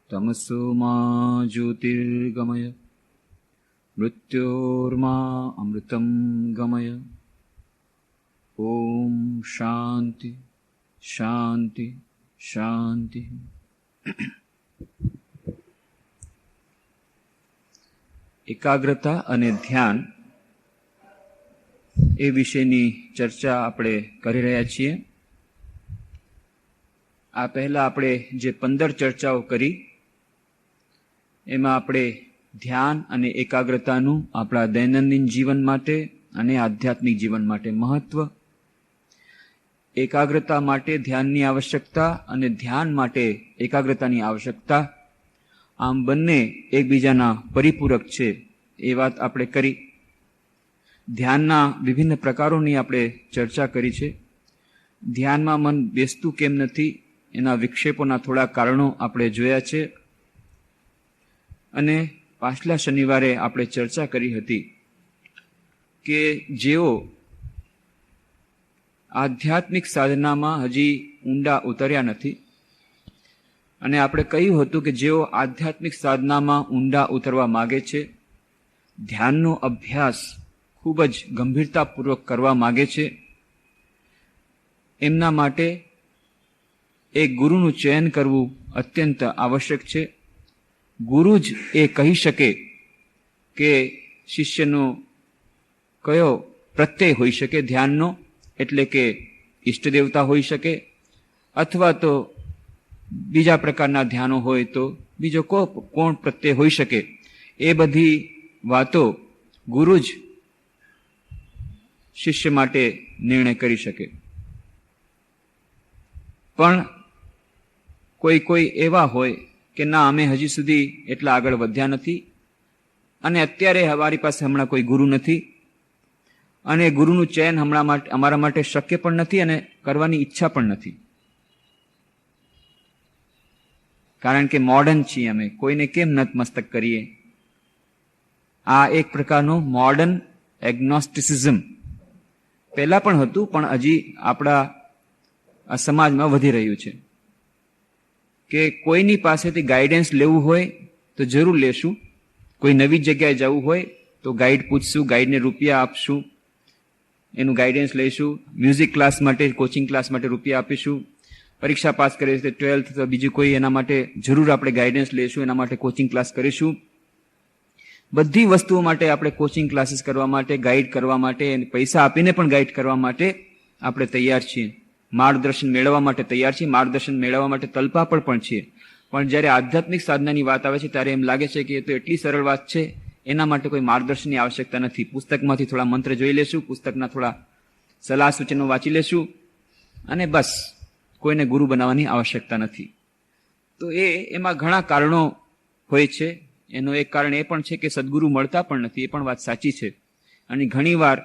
तमसो मा ज्योतिर्गमय मृत्योर्मा अमृतं गमय। ओम शांति शांति शांति। એકાગ્રતા અને ધ્યાન એ વિષયની ચર્ચા આપણે કરી રહ્યા છીએ. આ પહેલા આપણે જે 15 ચર્ચાઓ કરી એમાં આપણે ધ્યાન અને એકાગ્રતાનું આપણા દૈનંદિન જીવન માટે અને આધ્યાત્મિક જીવન માટે મહત્વ, એકાગ્રતા માટે ધ્યાનની આવશ્યકતા અને ધ્યાન માટે એકાગ્રતાની આવશ્યકતા, આમ બંને એકબીજાના પરિપૂરક છે એ વાત આપણે કરી. ધ્યાનના વિભિન્ન પ્રકારોની આપણે ચર્ચા કરી છે. ધ્યાનમાં મન બેસતું કેમ નથી એના વિક્ષેપોના થોડા કારણો આપણે જોયા છે. અને પાછલા શનિવારે આપણે ચર્ચા કરી હતી કે જેઓ આધ્યાત્મિક સાધનામાં હજી ઊંડા ઉતર્યા નથી, અને આપણે કહ્યું હતું કે જેઓ આધ્યાત્મિક સાધનામાં ઊંડા ઉતરવા માગે છે, ધ્યાનનો અભ્યાસ ખૂબ જ ગંભીરતાપૂર્વક કરવા માગે છે, એમના માટે એક ગુરુનું ચયન કરવું અત્યંત આવશ્યક છે. ગુરુ જ એ કહી શકે કે શિષ્યનો કયો પ્રત્યય હોઈ શકે ધ્યાનનો, એટલે કે ઈષ્ટદેવતા હોઈ શકે, અથવા તો બીજા પ્રકારના ધ્યાનો હોય તો બીજો કોણ પ્રત્યય હોઈ શકે. એ બધી વાતો ગુરુ જ શિષ્ય માટે નિર્ણય કરી શકે. પણ કોઈ એવા હોય કે ના, અમે હજી સુધી એટલા આગળ વધ્યા નથી, અને અત્યારે અમારી પાસે હમણાં કોઈ ગુરુ નથી, અને ગુરુનું ચયન અમારા માટે શક્ય પણ નથી, અને કરવાની ઈચ્છા પણ નથી. કારણ કે મોડર્ન છીએ અમે, કોઈને કેમ નતમસ્તક કરીએ. આ એક પ્રકારનું મોડર્ન એગ્નોસ્ટિસિઝમ પહેલા પણ હતું, પણ હજી આપણા આ સમાજમાં વધી રહ્યું છે કે કોઈની પાસેથી ગાઈડન્સ લેવું હોય તો જરૂર લેશું, કોઈ નવી જગ્યાએ જવું હોય તો ગાઈડ પૂછશું, ગાઈડને રૂપિયા આપશું, એનું ગાઈડન્સ લઈશું. મ્યુઝિક ક્લાસ માટે, કોચિંગ ક્લાસ માટે રૂપિયા આપીશું. પરીક્ષા પાસ કરે છે 12th તો બીજું કોઈ એના માટે જરૂર આપણે ગાઈડન્સ લઈશું, એના માટે કોચિંગ ક્લાસ કરીશું. બધી વસ્તુઓ માટે આપણે કોચિંગ ક્લાસીસ કરવા માટે, ગાઈડ કરવા માટે, પૈસા આપીને પણ ગાઈડ કરવા માટે આપણે તૈયાર છીએ. માર્ગદર્શન મેળવવા માટે તૈયાર છીએ, માર્ગદર્શન મેળવવા માટે તલપાપડ પણ છીએ. પણ જ્યારે આધ્યાત્મિક સાધનાની વાત આવે છે ત્યારે એમ લાગે છે કે એ તો એટલી સરળ વાત છે, એના માટે કોઈ માર્ગદર્શનની આવશ્યકતા નથી. પુસ્તકમાંથી થોડા મંત્ર જોઈ લેશું, પુસ્તકના થોડા સલાહ સૂચનો વાંચી લેશું, અને બસ કોઈને ગુરુ બનાવવાની આવશ્યકતા નથી. તો એમાં ઘણા કારણો હોય છે. એનું એક કારણ એ પણ છે કે સદગુરુ મળતા પણ નથી, એ પણ વાત સાચી છે. અને ઘણીવાર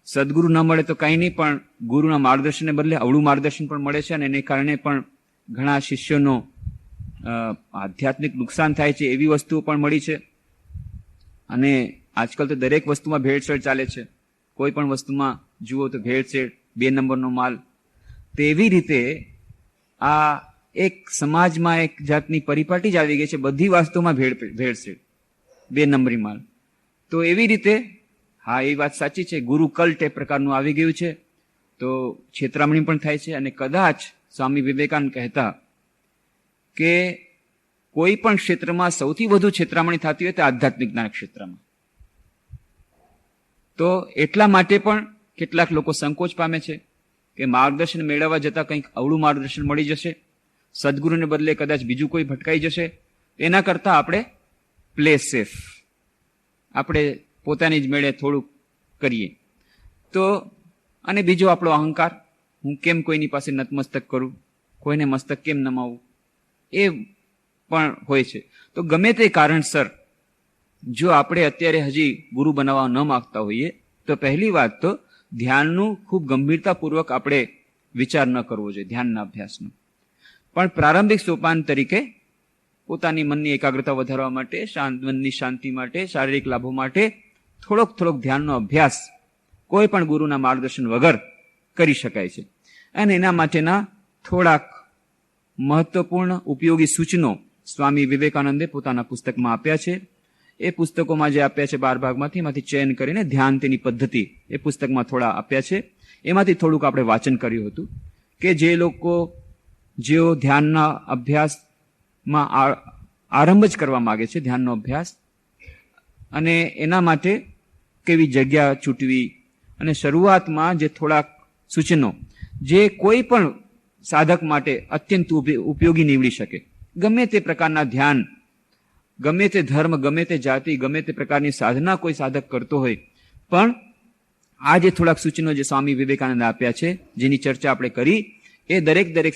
સદગુરુ ન મળે તો કાંઈ નહીં, પણ ગુરુના માર્ગદર્શનને બદલે અવળું માર્ગદર્શન પણ મળે છે, અને એને કારણે પણ ઘણા શિષ્યોનો આધ્યાત્મિક નુકસાન થાય છે. એવી વસ્તુઓ પણ મળી છે. અને આજકાલ તો દરેક વસ્તુમાં ભેળસેળ ચાલે છે. કોઈ પણ વસ્તુમાં જુઓ તો ભેળસેળ, 2 નંબરનો માલ. તેવી રીતે આ એક સમાજમાં એક જાતની પરિપાટી જ આવી ગઈ છે, બધી વસ્તુમાં ભેળસેળ, 2 નંબરી માલ. તો એવી રીતે હા, એ વાત સાચી છે, ગુરુ કલ્ટ એ પ્રકારનું આવી ગયું છે, તો છેતરામણી પણ થાય છે. અને કદાચ સ્વામી વિવેકાનંદ કહેતા કે કોઈ પણ ક્ષેત્રમાં સૌથી વધુ છેતરામણી થતી હોય તો આધ્યાત્મિકના ક્ષેત્રમાં. તો એટલા માટે પણ કેટલાક લોકો સંકોચ પામે છે કે માર્ગદર્શન મેળવવા જતાં કંઈક અવળું માર્ગદર્શન મળી જશે, સદગુરુને બદલે કદાચ બીજું કોઈ ભટકાઈ જશે. એના કરતાં આપણે પ્લે સેફ, આપણે પોતાની જ મેળે થોડુંક કરીએ તો. અને બીજો આપણો અહંકાર, હું કેમ કોઈની પાસે નતમસ્તક કરું, કોઈને મસ્તક કેમ નમાવું, એ પણ હોય છે. તો ગમે તે કારણસર જો આપણે અત્યારે હજી ગુરુ બનાવવા ન માંગતા હોઈએ તો પહેલી વાત તો ધ્યાનનું ખૂબ ગંભીરતાપૂર્વક આપણે વિચાર ન કરવો જોઈએ, ધ્યાનના અભ્યાસનો. પણ પ્રારંભિક સોપાન તરીકે પોતાની મનની એકાગ્રતા વધારવા માટે, મનની શાંતિ માટે, શારીરિક લાભો માટે થોડોક ધ્યાનનો અભ્યાસ કોઈ પણ ગુરુના માર્ગદર્શન વગર કરી શકાય છે. અને એના માટેના થોડાક મહત્વપૂર્ણ ઉપયોગી સૂચનો સ્વામી વિવેકાનંદે પોતાના પુસ્તકમાં આપ્યા છે. એ પુસ્તકોમાં જે આપ્યા છે 12 ભાગમાંથી એમાંથી ચયન કરીને ધ્યાન તેની પદ્ધતિ એ પુસ્તકમાં થોડા આપ્યા છે. એમાંથી થોડુંક આપણે વાંચન કર્યું હતું કે જે લોકો જેઓ ધ્યાનના અભ્યાસમાં આરંભ જ કરવા માંગે છે, ધ્યાનનો અભ્યાસ, અને એના માટે કેવી જગ્યા ચૂંટવી, અને શરૂઆતમાં જે થોડાક સૂચનો જે કોઈ પણ સાધક માટે અત્યંત ઉપયોગી નીવડી શકે. ગમે તે પ્રકારના ધ્યાન, ગમે તે ધર્મ, ગમે તે જાતિ, ગમે તે પ્રકારની સાધના કોઈ સાધક કરતો હોય, પણ આ જે થોડાક સૂચનો જે સ્વામી વિવેકાનંદ આપ્યા છે, જેની ચર્ચા આપણે કરી, એ દરેક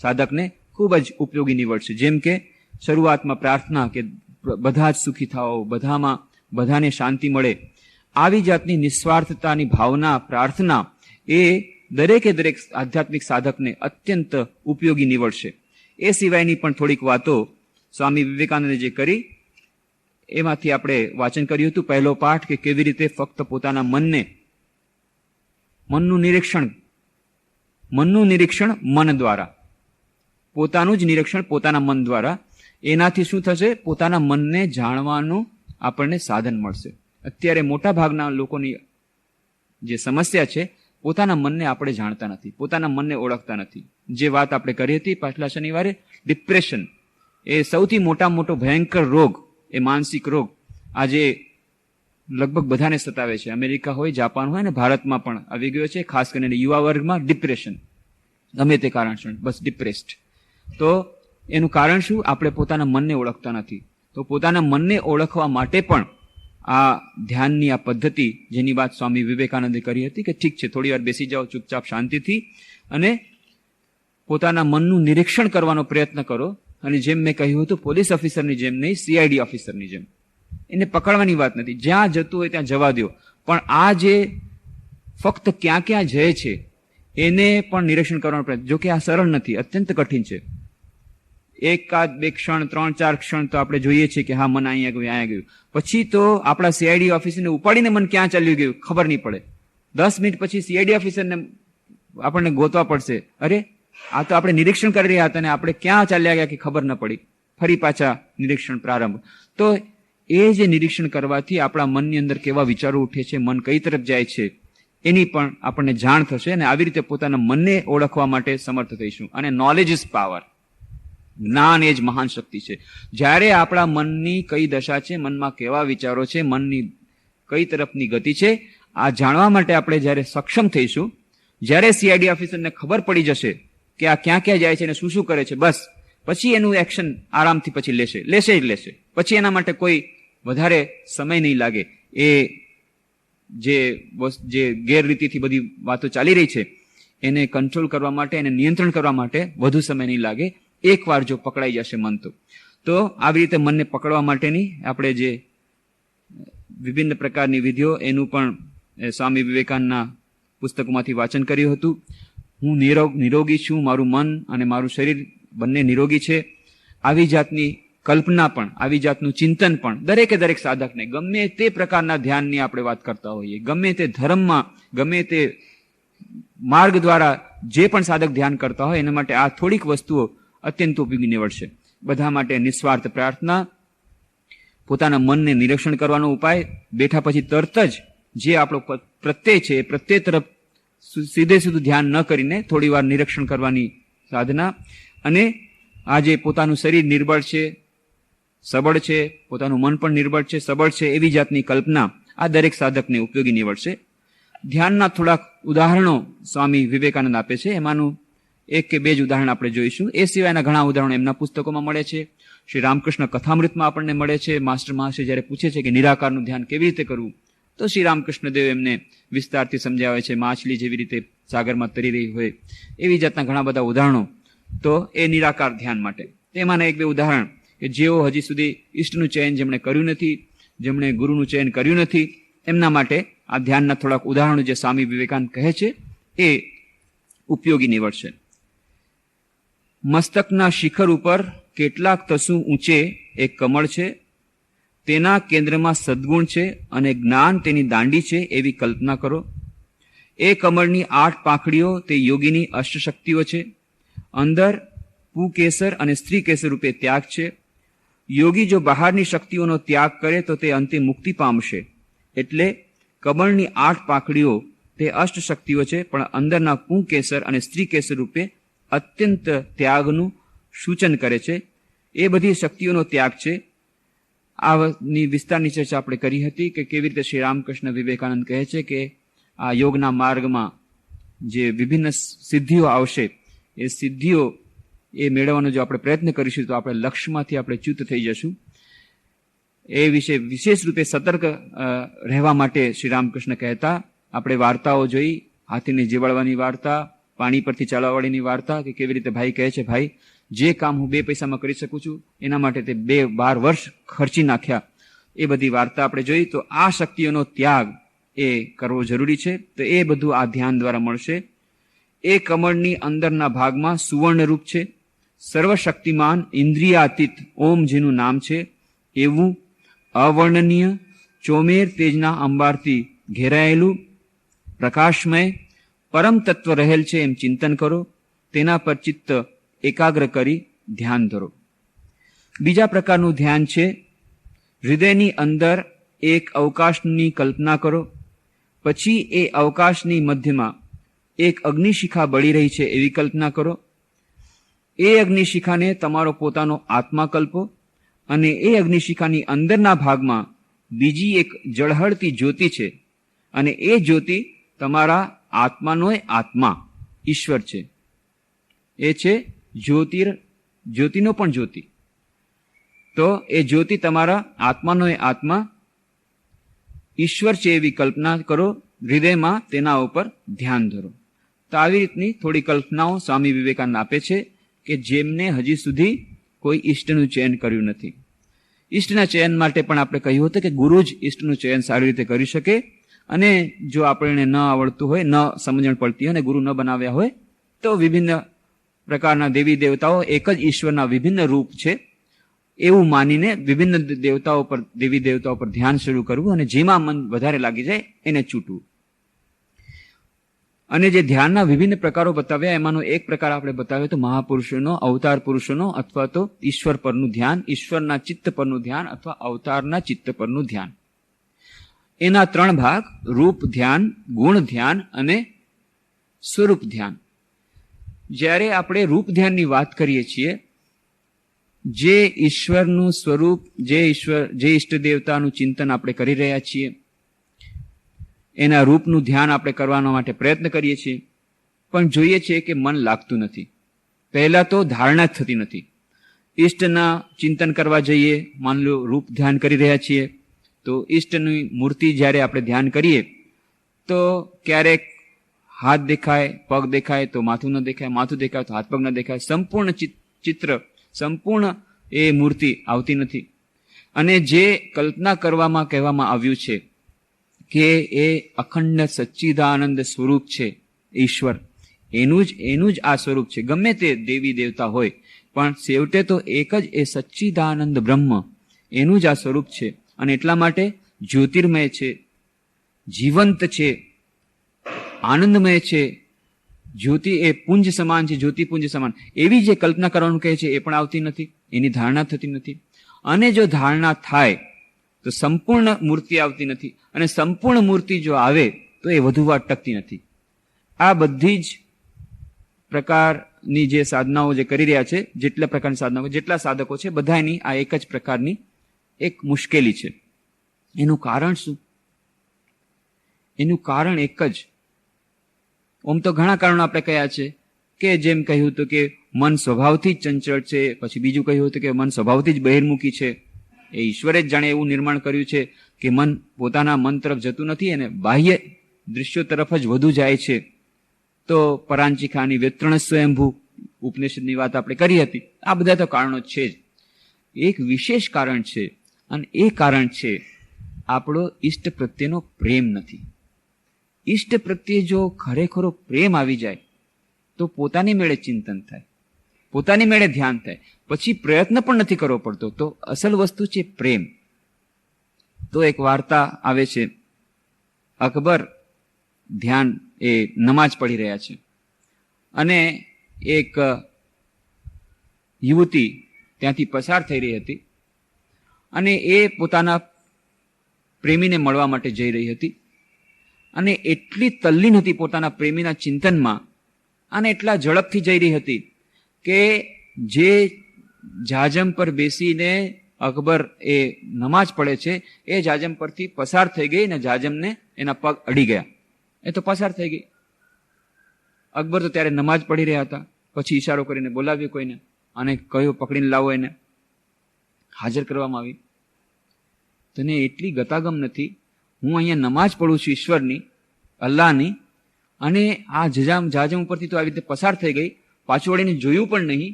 સાધકને ખૂબ જ ઉપયોગી નીવડશે. જેમ કે શરૂઆતમાં પ્રાર્થના કે બધા જ સુખી થાઓ, બધાને શાંતિ મળે, આવી જાતની નિસ્વાર્થતાની ભાવના, પ્રાર્થના એ દરેક આધ્યાત્મિક સાધકને અત્યંત ઉપયોગી નીવડશે. એ સિવાયની પણ થોડીક વાતો સ્વામી વિવેકાનંદે જે કરી એમાંથી આપણે વાંચન કર્યું હતું. પહેલો પાઠ કે કેવી રીતે ફક્ત પોતાના મનનું નિરીક્ષણ મન દ્વારા, પોતાનું જ નિરીક્ષણ પોતાના મન દ્વારા, એનાથી શું થશે? પોતાના મનને જાણવાનું આપણને સાધન મળશે. અત્યારે મોટા ભાગના લોકોની જે સમસ્યા છે, પોતાના મનને આપણે જાણતા નથી, પોતાના મનને ઓળખતા નથી. જે વાત આપણે કરી હતી પાછલા શનિવારે, ડિપ્રેશન એ સૌથી મોટો ભયંકર રોગ, એ માનસિક રોગ આજે લગભગ બધાને સતાવે છે. અમેરિકા હોય, જાપાન હોય, અને ભારતમાં પણ આવી ગયો છે. ખાસ કરીને યુવા વર્ગમાં ડિપ્રેશન, ગમે તે કારણસર બસ ડિપ્રેસ્ડ. તો એનું કારણ શું? આપણે પોતાના મનને ઓળખતા નથી. તો પોતાના મનને ઓળખવા માટે પણ આ ધ્યાનની આ પદ્ધતિ, જેની વાત સ્વામી વિવેકાનંદે કરી હતી કે ઠીક છે, થોડી વાર બેસી જાઓ ચૂપચાપ શાંતિથી અને પોતાના મનનું નિરીક્ષણ કરવાનો પ્રયત્ન કરો. અને જેમ મેં કહ્યું હતું, પોલીસ ઓફિસરની જેમ નહીં, CID ઓફિસરની જેમ. એને પકડવાની વાત નથી, જ્યાં જતું હોય ત્યાં જવા દો. પણ આ જે ફક્ત ક્યાં જાય છે એને પણ નિરીક્ષણ કરવાનો પ્રયત્ન. જો કે આ સરળ નથી, અત્યંત કઠિન છે. 1 2 ક્ષણ, 3 4 ક્ષણ તો આપણે જોઈએ છીએ કે હા, મન અહીંયા ગયું. પછી તો આપણા CID ઓફિસરને ઉપાડીને મન ક્યાં ચાલ્યું ગયું ખબર નહીં પડે. 10 મિનિટ પછી CID ઓફિસરને આપણને ગોતવા પડશે. અરે, આ તો આપણે નિરીક્ષણ કરી રહ્યા હતા અને આપણે ક્યાં ચાલ્યા ગયા કે ખબર ન પડી. ફરી પાછા નિરીક્ષણ પ્રારંભ. તો એ જે નિરીક્ષણ કરવાથી આપણા મનની અંદર કેવા વિચારો ઉઠે છે, મન કઈ તરફ જાય છે, એની પણ આપણને જાણ થશે. અને આવી રીતે પોતાના મનને ઓળખવા માટે સમર્થ થઈશું. અને નોલેજ ઇઝ પાવર, જ્ઞાન એ જ મહાન શક્તિ છે. જ્યારે આપણા મનની કઈ દશા છે, મનમાં કેવા વિચારો છે, મનની કઈ તરફની ગતિ છે, આ જાણવા માટે આપણે જ્યારે સક્ષમ થઈશું, જ્યારે CID ઓફિસરને ખબર પડી જશે કે આ ક્યાં જાય છે અને શું કરે છે, બસ પછી એનું એક્શન આરામથી પછી લેશે. પછી એના માટે કોઈ વધારે સમય નહીં લાગે. એ જે ગેરરીતિથી બધી વાતો ચાલી રહી છે એને કંટ્રોલ કરવા માટે, એને નિયંત્રણ કરવા માટે વધુ સમય નહીં લાગે. એકવાર જો પકડાઈ જશે મન તો આવી રીતે મનને પકડવા માટેની આપણે જે વિભિન્ન પ્રકારની વિધિઓ, એનું પણ સ્વામી વિવેકાનંદના પુસ્તકોમાંથી વાંચન કર્યું હતું. હું નિરોગી છું, મારું મન અને મારું શરીર બંને નિરોગી છે. આવી જાતની કલ્પના પણ, આવી જાતનું ચિંતન પણ દરેક સાધકને, ગમે તે પ્રકારના ધ્યાનની આપણે વાત કરતા હોઈએ, ગમે તે ધર્મમાં, ગમે તે માર્ગ દ્વારા જે પણ સાધક ધ્યાન કરતા હોય, એના માટે આ થોડીક વસ્તુઓ અત્યંત ઉપયોગી નીવડશે. બધા માટે નિસ્વાર્થ પ્રાર્થના, પોતાના મનને નિરીક્ષણ કરવાનો ઉપાય, બેઠા પછી તરત જ જે આપણો પ્રત્યય છે એ પ્રત્યય તરફ સીધું ધ્યાન ન કરીને થોડી વાર નિરીક્ષણ કરવાની સાધના. અને આ જે પોતાનું શરીર નિર્બળ છે, સબળ છે, પોતાનું મન પણ નિર્બળ છે, સબળ છે, એવી જાતની કલ્પના આ દરેક સાધકને ઉપયોગી નીવડશે. ધ્યાનના થોડાક ઉદાહરણો સ્વામી વિવેકાનંદ આપે છે. એમાંનું 1 કે 2 જ ઉદાહરણ આપણે જોઈશું. એ સિવાયના ઘણા ઉદાહરણો એમના પુસ્તકોમાં મળે છે. શ્રી રામકૃષ્ણ કથામૃતમાં આપણને મળે છે. માસ્ટર મહાશય જ્યારે પૂછે છે કે નિરાકારનું ધ્યાન કેવી રીતે કરવું, તો શ્રી રામકૃષ્ણ દેવ એમને વિસ્તારથી સમજાવે છે. માછલી જેવી રીતે સાગરમાં તરી રહી હોય, એવી જાતના ઘણા બધા ઉદાહરણો તો એ નિરાકાર ધ્યાન માટે. તેમાંના 1 2 ઉદાહરણ કે જેઓ હજી સુધી ઈષ્ટનું ચયન જેમણે કર્યું નથી, જેમણે ગુરુનું ચયન કર્યું નથી, એમના માટે આ ધ્યાનના થોડાક ઉદાહરણો જે સ્વામી વિવેકાનંદ કહે છે એ ઉપયોગી નીવડશે. મસ્તકના શિખર ઉપર કેટલાક તસુ ઊંચે એક કમળ છે, તેના કેન્દ્રમાં સદ્ગુણ છે અને જ્ઞાન તેની દાંડી છે એવી કલ્પના કરો. એ કમળની 8 પાંખડીઓ તે યોગીની અષ્ટશક્તિઓ છે. અંદર પુકેસર અને સ્ત્રી કેસર રૂપે ત્યાગ છે. યોગી જો બહારની શક્તિઓનો ત્યાગ કરે તો તે અંતે મુક્તિ પામશે. એટલે કમળની 8 પાંખડીઓ તે અષ્ટ શક્તિઓ છે, પણ અંદરના પુકેસર અને સ્ત્રી કેસર રૂપે અત્યંત ત્યાગનું સૂચન કરે છે. એ બધી શક્તિઓનો ત્યાગ છે. આની વિસ્તારની ચર્ચા આપણે કરી હતી કે કેવી રીતે શ્રી રામકૃષ્ણ વિવેકાનંદ કહે છે કે આ યોગના માર્ગમાં જે વિભિન્ન સિદ્ધિઓ આવશે, એ સિદ્ધિઓ એ મેળવવાનો જો આપણે પ્રયત્ન કરીશું તો આપણે લક્ષ્યમાંથી આપણે ચ્યુત થઈ જશું. એ વિશે વિશેષ રૂપે સતર્ક રહેવા માટે શ્રી રામકૃષ્ણ કહેતા. આપણે વાર્તાઓ જોઈ, હાથીને જીવાડવાની વાર્તા, પાણી પરથી ચાલવાવાળીની વાર્તા, કે કેવી રીતે ભાઈ કહે છે, ભાઈ જે કામ હું 2 પૈસામાં કરી શકું છું એના માટે તે 12 વર્ષ ખર્ચી નાખ્યા. એ બધી વાર્તા આપણે જોઈ. તો આ શક્તિઓનો ત્યાગ એ કરવો જરૂરી છે. તો એ બધું આ ધ્યાન દ્વારા મળશે. એ કમળની અંદરના ભાગમાં સુવર્ણ રૂપ છે. સર્વશક્તિમાન ઇન્દ્રિયાતીત ઓમ જેનું નામ છે, એવું અવર્ણનીય ચોમેર તેજના અંબારથી ઘેરાયેલું પ્રકાશમય પરમ તત્વ રહેલ છે એમ ચિંતન કરો. તેના પર ચિત્ત એકાગ્ર કરી ધ્યાન ધરો. બીજા પ્રકારનું ધ્યાન છે, હૃદયની અંદર એક અવકાશની કલ્પના કરો. પછી એ અવકાશની મધ્યમાં એક અગ્નિશિખા બળી રહી છે એવી કલ્પના કરો. એ અગ્નિશિખાને તમારો પોતાનો આત્મા કલ્પો અને એ અગ્નિશિખાની અંદરના ભાગમાં બીજી એક જળહળતી જ્યોતિ છે અને એ જ્યોતિ તમારા આત્માનો આત્મા ઈશ્વર છે. એ છે જ્યોતિનો પણ જ્યોતિ. તો એ જ્યોતિ તમારા આત્માનો આત્મા ઈશ્વર છે એવી કલ્પના કરો. હૃદયમાં તેના ઉપર ધ્યાન ધરો. તો આવી રીતની થોડી કલ્પનાઓ સ્વામી વિવેકાનંદ આપે છે કે જેમને હજી સુધી કોઈ ઈષ્ટનું ચયન કર્યું નથી. ઈષ્ટના ચયન માટે પણ આપણે કહ્યું હતું કે ગુરુ જ ઈષ્ટનું ચયન સારી રીતે કરી શકે. અને જો આપણને ન આવડતું હોય, ન સમજણ પડતી હોય અને ગુરુ ન બનાવ્યા હોય તો વિભિન્ન પ્રકારના દેવી દેવતાઓ એક જ ઈશ્વરના વિભિન્ન રૂપ છે એવું માનીને વિભિન્ન દેવી દેવતાઓ પર ધ્યાન શરૂ કરવું અને જેમાં મન વધારે લાગી જાય એને છૂટવું. અને જે ધ્યાનના વિભિન્ન પ્રકારો બતાવ્યા એમાંનો એક પ્રકાર આપણે બતાવ્યો તો મહાપુરુષોનો, અવતાર પુરુષોનો અથવા તો ઈશ્વર પરનું ધ્યાન, ઈશ્વરના ચિત્ત પરનું ધ્યાન અથવા અવતારના ચિત્ત પરનું ધ્યાન. એના 3 ભાગ, રૂપ ધ્યાન, ગુણ ધ્યાન અને સ્વરૂપ ધ્યાન. જ્યારે આપણે રૂપ ધ્યાનની વાત કરીએ છીએ, જે ઈશ્વરનું સ્વરૂપ, જે ઈષ્ટ દેવતાનું ચિંતન આપણે કરી રહ્યા છીએ, એના રૂપનું ધ્યાન આપણે કરવાના માટે પ્રયત્ન કરીએ છીએ, પણ જોઈએ છીએ કે મન લાગતું નથી. પહેલા તો ધારણા જ થતી નથી. ઈષ્ટના ચિંતન કરવા જઈએ, માન લો રૂપ ધ્યાન કરી રહ્યા છીએ, તો ઈષ્ટની મૂર્તિ જ્યારે આપણે ધ્યાન કરીએ તો ક્યારેક હાથ દેખાય, પગ દેખાય તો માથું ન દેખાય, માથું દેખાય તો હાથ પગ ન દેખાય. સંપૂર્ણ ચિત્ર, સંપૂર્ણ એ મૂર્તિ આવતી નથી. અને જે કલ્પના કરવામાં કહેવામાં આવ્યું છે કે એ અખંડ સચ્ચિદાનંદ સ્વરૂપ છે ઈશ્વર, એનું જ આ સ્વરૂપ છે. ગમે તે દેવી દેવતા હોય પણ છેવટે તો એક જ એ સચ્ચિદાનંદ બ્રહ્મ, એનું જ આ સ્વરૂપ છે. અને એટલા માટે જ્યોતિર્મય છે, જીવંત છે, આનંદમય છે. જ્યોતિ એ પુંજ સમાન છે, જ્યોતિ પુંજ સમાન. એવી જે કલ્પના કરવાનું કહે છે એ પણ આવતી નથી, એની ધારણા થતી નથી. અને જો ધારણા થાય તો સંપૂર્ણ મૂર્તિ આવતી નથી. અને સંપૂર્ણ મૂર્તિ જો આવે તો એ વધુ વાર ટકતી નથી. આ બધી જ પ્રકારની જે સાધનાઓ જે કરી રહ્યા છે, જેટલા પ્રકારની સાધનાઓ, જેટલા સાધકો છે, બધાની આ એક જ પ્રકારની એક મુશ્કેલી છે. એનું કારણ શું? એનું કારણ એક જ. ઓમ તો ઘણા કારણો આપણે કહ્યા છે કે જેમ કહ્યું હતું કે મન સ્વભાવથી જ ચંચળ છે, પછી બીજું કહ્યું હતું કે મન સ્વભાવથી જ બહિર્મુખી છે. એ ઈશ્વરે જ જાણે એવું નિર્માણ કર્યું છે કે મન પોતાના મન તરફ જતું નથી અને બાહ્ય દૃશ્યો તરફ જ વધુ જાય છે. તો પરાંચિખાની વેત્રણ સ્વયંભૂ ઉપનિષદની વાત આપણે કરી હતી. આ બધા તો કારણો છે જ. એક વિશેષ કારણ છે અને એ કારણ છે આપણો ઈષ્ટ પ્રત્યેનો પ્રેમ નથી. ઈષ્ટ પ્રત્યે જો ખરેખરો પ્રેમ આવી જાય તો પોતાની મેળે ચિંતન થાય, પોતાની મેળે ધ્યાન થાય, પછી પ્રયત્ન પણ નથી કરવો પડતો. તો અસલ વસ્તુ છે પ્રેમ. તો એક વાર્તા આવે છે, અકબર ધ્યાન નમાજ પઢી રહ્યા છે અને એક યુવતી ત્યાંથી પસાર થઈ રહી હતી અને એ પોતાના પ્રેમીને મળવા માટે જઈ રહી હતી અને એટલી તલ્લીન હતી પોતાના પ્રેમીના ચિંતનમાં અને એટલા ઝડપથી જઈ રહી હતી કે જે જાજમ પર બેસીને અકબર એ નમાજ પડે છે એ જાજમ પરથી પસાર થઈ ગઈ અને જાજમને એના પગ અડી ગયા. એ તો પસાર થઈ ગઈ. અકબર તો ત્યારે નમાજ પઢી રહ્યા હતા. પછી ઈશારો કરીને બોલાવ્યો કોઈને અને કહ્યું પકડીને લાવો, એને હાજર કરવામાં આવી. તને એટલી ગતાગમ નથી, હું અહીંયા નમાજ પઢું છું ઈશ્વરની, અલ્લાહની, અને આ જાજમ ઉપરથી તો આવી રીતે પસાર થઈ ગઈ, પાછું વળીને જોયું પણ નહીં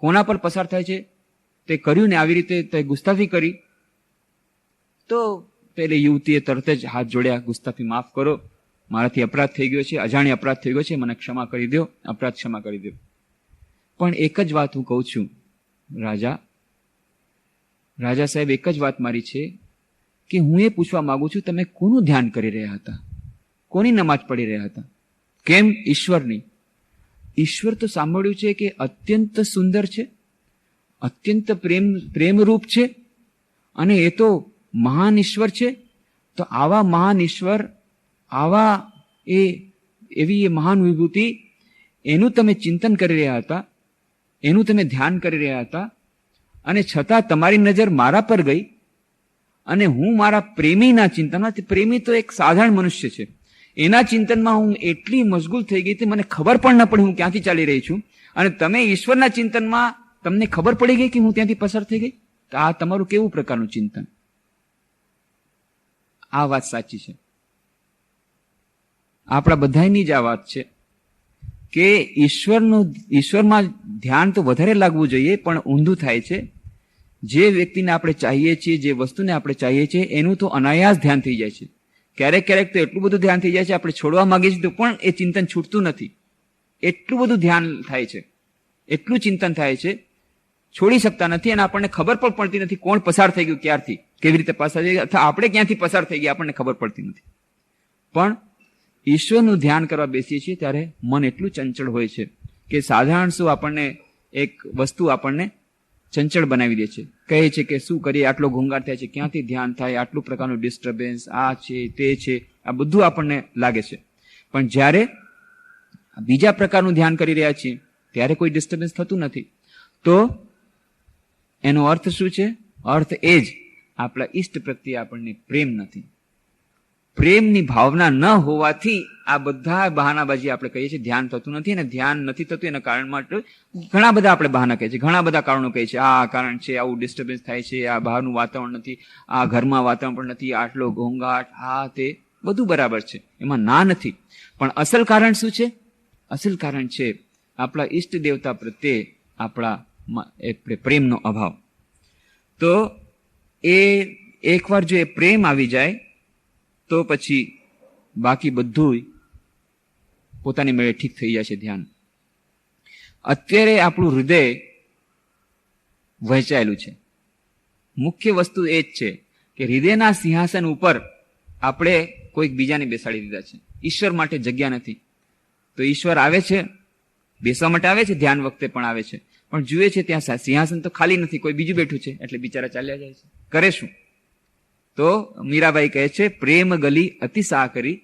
કોના પર પસાર થાય છે તે કર્યું ને આવી રીતે તે ગુસ્તાફી કરી. તો પેલી યુવતીએ તરત જ હાથ જોડ્યા, ગુસ્તાફી માફ કરો, મારાથી અપરાધ થઈ ગયો છે, અજાણી અપરાધ થઈ ગયો છે, મને ક્ષમા કરી દો, અપરાધ ક્ષમા કરી દો. પણ એક જ વાત હું કહું છું રાજા સાહેબ, એક જ વાત મારી છે કે હું એ પૂછવા માંગુ છું, તમે કોનું ધ્યાન કરી રહ્યા હતા? કોની નમાજ પડી રહ્યા હતા? કેમ? ઈશ્વરની. ઈશ્વર તો સાંભળ્યું છે કે અત્યંત સુંદર છે, અત્યંત પ્રેમરૂપ છે અને એ તો મહાન ઈશ્વર છે. તો આવા મહાન ઈશ્વર, આવા એવી એ મહાન વિભૂતિ, એનું તમે ચિંતન કરી રહ્યા હતા, એનું તમે ધ્યાન કરી રહ્યા હતા, અને છતાં તમારી નજર મારા પર ગઈ અને હું મારા પ્રેમીના ચિંતનમાં, પ્રેમી તો એક સાધારણ મનુષ્ય છે, એના ચિંતનમાં હું એટલી મશગુલ થઈ ગઈ હતી, મને ખબર પણ ન પડી હું ક્યાંથી ચાલી રહી છું, અને તમે ઈશ્વરના ચિંતનમાં તમને ખબર પડી ગઈ કે હું ત્યાંથી પસાર થઈ ગઈ. તો આ તમારું કેવું પ્રકારનું ચિંતન? આ વાત સાચી છે, આપણા બધાની જ આ વાત છે કે ઈશ્વરમાં ધ્યાન તો વધારે લાગવું જોઈએ, પણ ઊંધું થાય છે. જે વ્યક્તિને આપણે ચાહીએ છીએ, જે વસ્તુને આપણે ચાહીએ છીએ, એનું તો અનાયાસ ધ્યાન થઈ જાય છે. ક્યારેક ક્યારેક તો એટલું બધું ધ્યાન થઈ જાય છે, આપણે છોડવા માંગીએ છીએ તો પણ એ ચિંતન છૂટતું નથી. એટલું બધું ધ્યાન થાય છે, એટલું ચિંતન થાય છે, છોડી શકતા નથી, અને આપણને ખબર પણ પડતી નથી કોણ પસાર થઈ ગયું, ક્યારથી, કેવી રીતે પસાર થઈ ગયું, અથવા આપણે ક્યાંથી પસાર થઈ ગયા આપણને ખબર પડતી નથી. પણ ઈશ્વરનું ધ્યાન કરવા બેસીએ છીએ ત્યારે મન એટલું ચંચળ હોય છે કે સાધારણ શું આપણને એક વસ્તુ આપણને ચંચળ બનાવી દે છે. કહે છે કે શું કરીએ, આટલો ઘોંઘાટ થાય છે, ક્યાંથી ધ્યાન થાય, આટલું પ્રકારનું ડિસ્ટર્બન્સ, આ છે તે છે, આ બધું આપણને લાગે છે. પણ જ્યારે બીજા પ્રકારનું ધ્યાન કરી રહ્યા છીએ ત્યારે કોઈ ડિસ્ટર્બન્સ થતું નથી. તો એનો અર્થ શું છે? અર્થ એ જ આપણા ઈષ્ટ પ્રત્યે આપણને પ્રેમ નથી. પ્રેમની ભાવના ન હોવાથી આ બધા બહાનાબાજી આપણે કહીએ છીએ, ધ્યાન થતું નથી. અને ધ્યાન નથી થતું એના કારણ માટે ઘણા બધા આપણે બહાના કહીએ છીએ, ઘણા બધા કારણો કહીએ છીએ. આ કારણ છે, આવું ડિસ્ટર્બન્સ થાય છે, આ બહારનું વાતાવરણ નથી, આ ઘરમાં વાતાવરણ પણ નથી, આટલો ઘોંઘાટ, આ તે બધું બરાબર છે, એમાં ના નથી. પણ અસલ કારણ શું છે? અસલ કારણ છે આપણા ઈષ્ટ દેવતા પ્રત્યે આપણા પ્રેમનો અભાવ. તો એ એકવાર જો એ પ્રેમ આવી જાય તો પછી બાકી બધું પોતાની મેળે ઠીક થઈ જાય છે. ધ્યાન અત્યારે આપણું હૃદય વહેંચાયેલું છે. મુખ્ય વસ્તુ એ જ છે કે હૃદયના સિંહાસન ઉપર આપણે કોઈક બીજાને બેસાડી દીધા છે. ઈશ્વર માટે જગ્યા નથી. તો ઈશ્વર આવે છે, બેસવા માટે આવે છે, ધ્યાન વખતે પણ આવે છે, પણ જુએ છે ત્યાં સિંહાસન તો ખાલી નથી, કોઈ બીજું બેઠું છે, એટલે બિચારા ચાલ્યા જાય છે. કરે શું? તો મીરાબાઈ કહે છે, પ્રેમ ગલી અતિ સાંકરી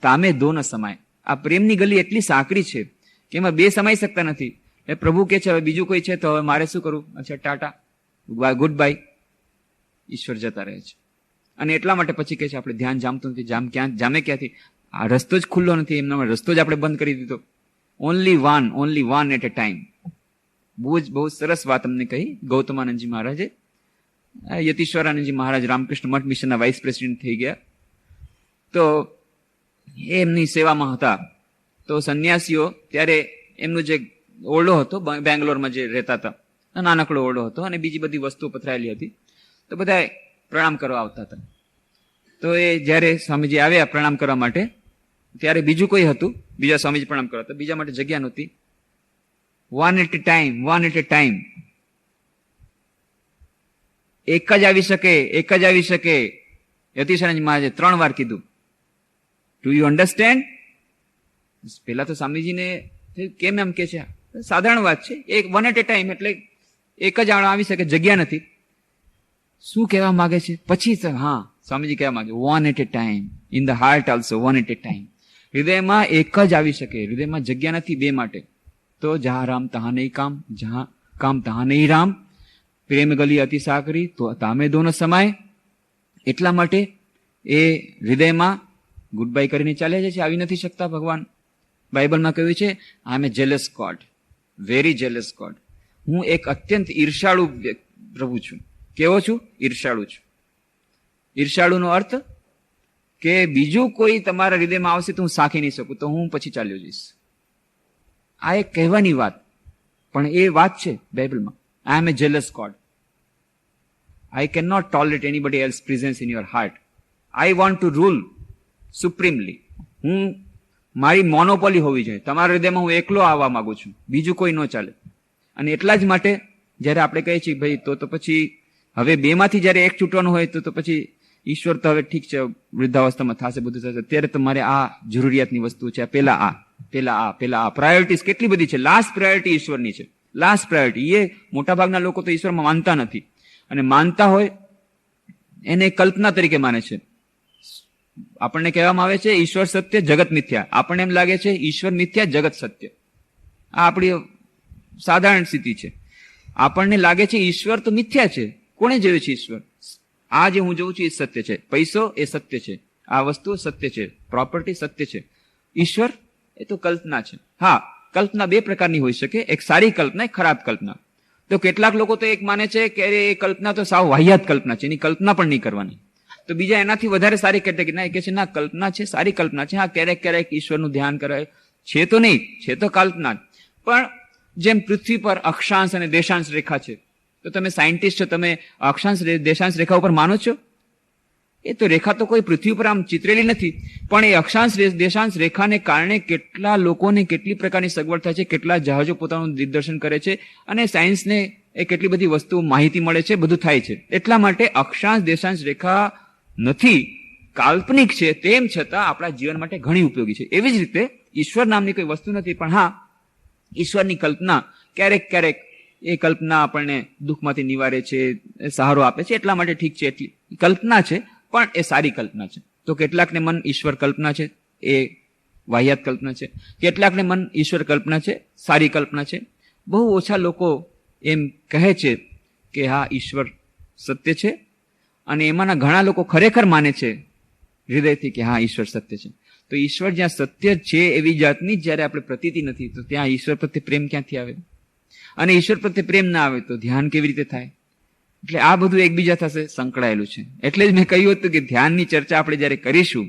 તામે દો ન સમાય. આ પ્રેમની ગલી એટલી સાંકડી છે કે એમાં બે સમાઈ શકતા નથી. એ પ્રભુ કહે છે હવે બીજું કોઈ છે તો હવે મારે શું કરવું? અચ્છા, ટાટા, ગુડ બાય. ઈશ્વર જતા રહે છે. અને એટલા માટે પછી કહે છે આપણે ધ્યાન જામતું નથી. જામે ક્યાંથી? આ રસ્તો જ ખુલ્લો નથી, એમના રસ્તો જ આપણે બંધ કરી દીધો. ઓનલી વન એટ એ ટાઈમ. બહુ સરસ વાત અમને કહી ગૌતમાનંદજી મહારાજે. યતીશ્વરાનંદજી મહારાજ રામકૃષ્ણ મઠ મિશનના વાઇસ પ્રેસિડેન્ટ થઈ ગયા. તો એમની સેવામાં હતા. તો સંન્યાસીઓ ત્યારે એમનું જે ઓરડો હતો બેંગ્લોરમાં જે રહેતા હતા, નાનકડો ઓરડો હતો અને બીજી બધી વસ્તુઓ પથરાયેલી હતી. તો બધા પ્રણામ કરવા આવતા હતા. તો એ જ્યારે સ્વામીજી આવ્યા પ્રણામ કરવા માટે, ત્યારે બીજું કોઈ હતું, બીજા સ્વામીજી પ્રણામ કરવા હતા, બીજા માટે જગ્યા નહોતી. વન એટ એ ટાઈમ. એક જ આવી શકે. યતીશ્વરાનંદ મહારાજે 3 વાર કીધું. Do you understand? પેલા તો સ્વામીજીને કેમ એમ કે છે? સાધારણ વાત છે. એક વન એટ એ ટાઈમ એટલે એક જ આવી શકે, જગ્યા નથી. શું કહેવા માંગે છે પછી? હા, સ્વામીજી કહેવા માંગે one eight A time, in the heart also one eight A time. હૃદયમાં એક જ આવી શકે, હૃદયમાં જગ્યા નથી બે માટે. તો જહાં રામ તહાં નહીં કામ, જહાં કામ તહાં નહીં રામ, પ્રેમ ગલી અતિ સાકરી તો તામે દોનો સમાય. એટલા માટે એ હૃદયમાં ગુડ બાય કરીને ચાલે છે, આવી નથી શકતા ભગવાન. બાઇબલમાં કહ્યું છે I am a jealous God, very jealous God. હું એક અત્યંત ઈર્ષાળુ પ્રભુ છું. કેવો છું? ઈર્ષાળુ છું. ઈર્ષાળુનો અર્થ કે બીજું કોઈ તમારા હૃદયમાં આવશે તો હું સાખી નહીં શકું, તો હું પછી ચાલ્યો જઈશ. આ એક કહેવાની વાત, પણ એ વાત છે બાઇબલમાં. I am a jealous God. I cannot tolerate anybody else's presence in your heart. I want to rule supremely. હું મારી મોનોપોલી હોવી જોઈએ. તમારા હૃદયમાં હું એકલો આવવા માંગુ છું, બીજું કોઈ ન ચાલે. અને એટલા જ માટે જયારે આપણે કહીએ છીએ ભાઈ તો પછી હવે બેમાંથી જયારે એક છૂટવાનું હોય તો પછી ઈશ્વર તો હવે ઠીક છે, વૃદ્ધાવસ્થામાં થશે, બધું થશે, ત્યારે તમારે આ જરૂરિયાતની વસ્તુ છે, પેલા આ પ્રાયોરિટીઝ કેટલી બધી છે. લાસ્ટ પ્રાયોરિટી ઈશ્વરની છે, લાસ્ટ પ્રાયોરિટી. એ મોટા ભાગના લોકો તો ઈશ્વરમાં માનતા નથી, અને માનતા હોય એને કલ્પના તરીકે માને છે. આપણને કહેવામાં આવે છે ઈશ્વર સત્ય જગત મિથ્યા. આપણને એમ લાગે છે ઈશ્વર મિથ્યા જગત સત્ય. આ આપણી સાધારણ સ્થિતિ છે. આપણને લાગે છે ઈશ્વર તો મિથ્યા છે. કોણે જોયું છે ઈશ્વર? આ જે હું જોઉં છું એ સત્ય છે. પૈસો એ સત્ય છે, આ વસ્તુ સત્ય છે, પ્રોપર્ટી સત્ય છે. ઈશ્વર એ તો કલ્પના છે. હા, કલ્પના બે પ્રકારની હોઈ શકે, એક સારી કલ્પના, એક ખરાબ કલ્પના. તો કેટલાક લોકો તો એક માને છે કે એ કલ્પના તો સાવ વાહિયાત કલ્પના છે, એની કલ્પના પણ નહીં કરવાની. તો બીજા એનાથી વધારે સારી કેટેગરી ના, કે છે ના, કલ્પના છે, સારી કલ્પના છે. હા, ક્યારેક ક્યારેક ઈશ્વરનું ધ્યાન કરાય છે, તો નહીં, છે તો કલ્પના. પણ જેમ પૃથ્વી પર અક્ષાંશ અને દેશાંશ રેખા છે, તો તમે સાયન્ટિસ્ટ છો, તમે અક્ષાંશ દેશાંશ રેખા ઉપર માનો છો? એ તો રેખા તો કોઈ પૃથ્વી ઉપર આમ ચિતરેલી નથી, પણ એ અક્ષાંશ દેશાંશ રેખાને કારણે કેટલા લોકોને કેટલી પ્રકારની સગવડ થાય છે, કેટલા જહાજો પોતાનું દિગ્દર્શન કરે છે, અને સાયન્સને એ કેટલી બધી વસ્તુ માહિતી મળે છે, બધું થાય છે. એટલા માટે અક્ષાંશ દેશાંશ રેખા નથી, કાલ્પનિક છે, તેમ છતાં આપણા જીવન માટે ઘણી ઉપયોગી છે. એવી જ રીતે ઈશ્વર નામની કોઈ વસ્તુ નથી, પણ હા, ઈશ્વરની કલ્પના ક્યારેક ક્યારેક એ કલ્પના આપણને દુઃખમાંથી નિવારે છે, સહારો આપે છે. એટલા માટે ઠીક છે, એટલી કલ્પના છે, પણ એ સારી કલ્પના છે. તો કેટલાકને મન ઈશ્વર કલ્પના છે, એ વાહિયાત કલ્પના છે. કેટલાકને મન ઈશ્વર કલ્પના છે, સારી કલ્પના છે. બહુ ઓછા લોકો એમ કહે છે કે હા, ઈશ્વર સત્ય છે, અને એમાંના ઘણા લોકો ખરેખર માને છે હૃદયથી કે હા, ઈશ્વર સત્ય છે. તો ઈશ્વર જ્યાં સત્ય છે એવી જાતની જયારે આપણે પ્રતીતિ નથી, તો ત્યાં ઈશ્વર પ્રત્યે પ્રેમ ક્યાંથી આવે? અને ઈશ્વર પ્રત્યે પ્રેમ ના આવે તો ધ્યાન કેવી રીતે થાય? એટલે આ બધું એકબીજા સાથે સંકળાયેલું છે. એટલે જ મેં કહ્યું હતું કે ધ્યાનની ચર્ચા આપણે જયારે કરીશું,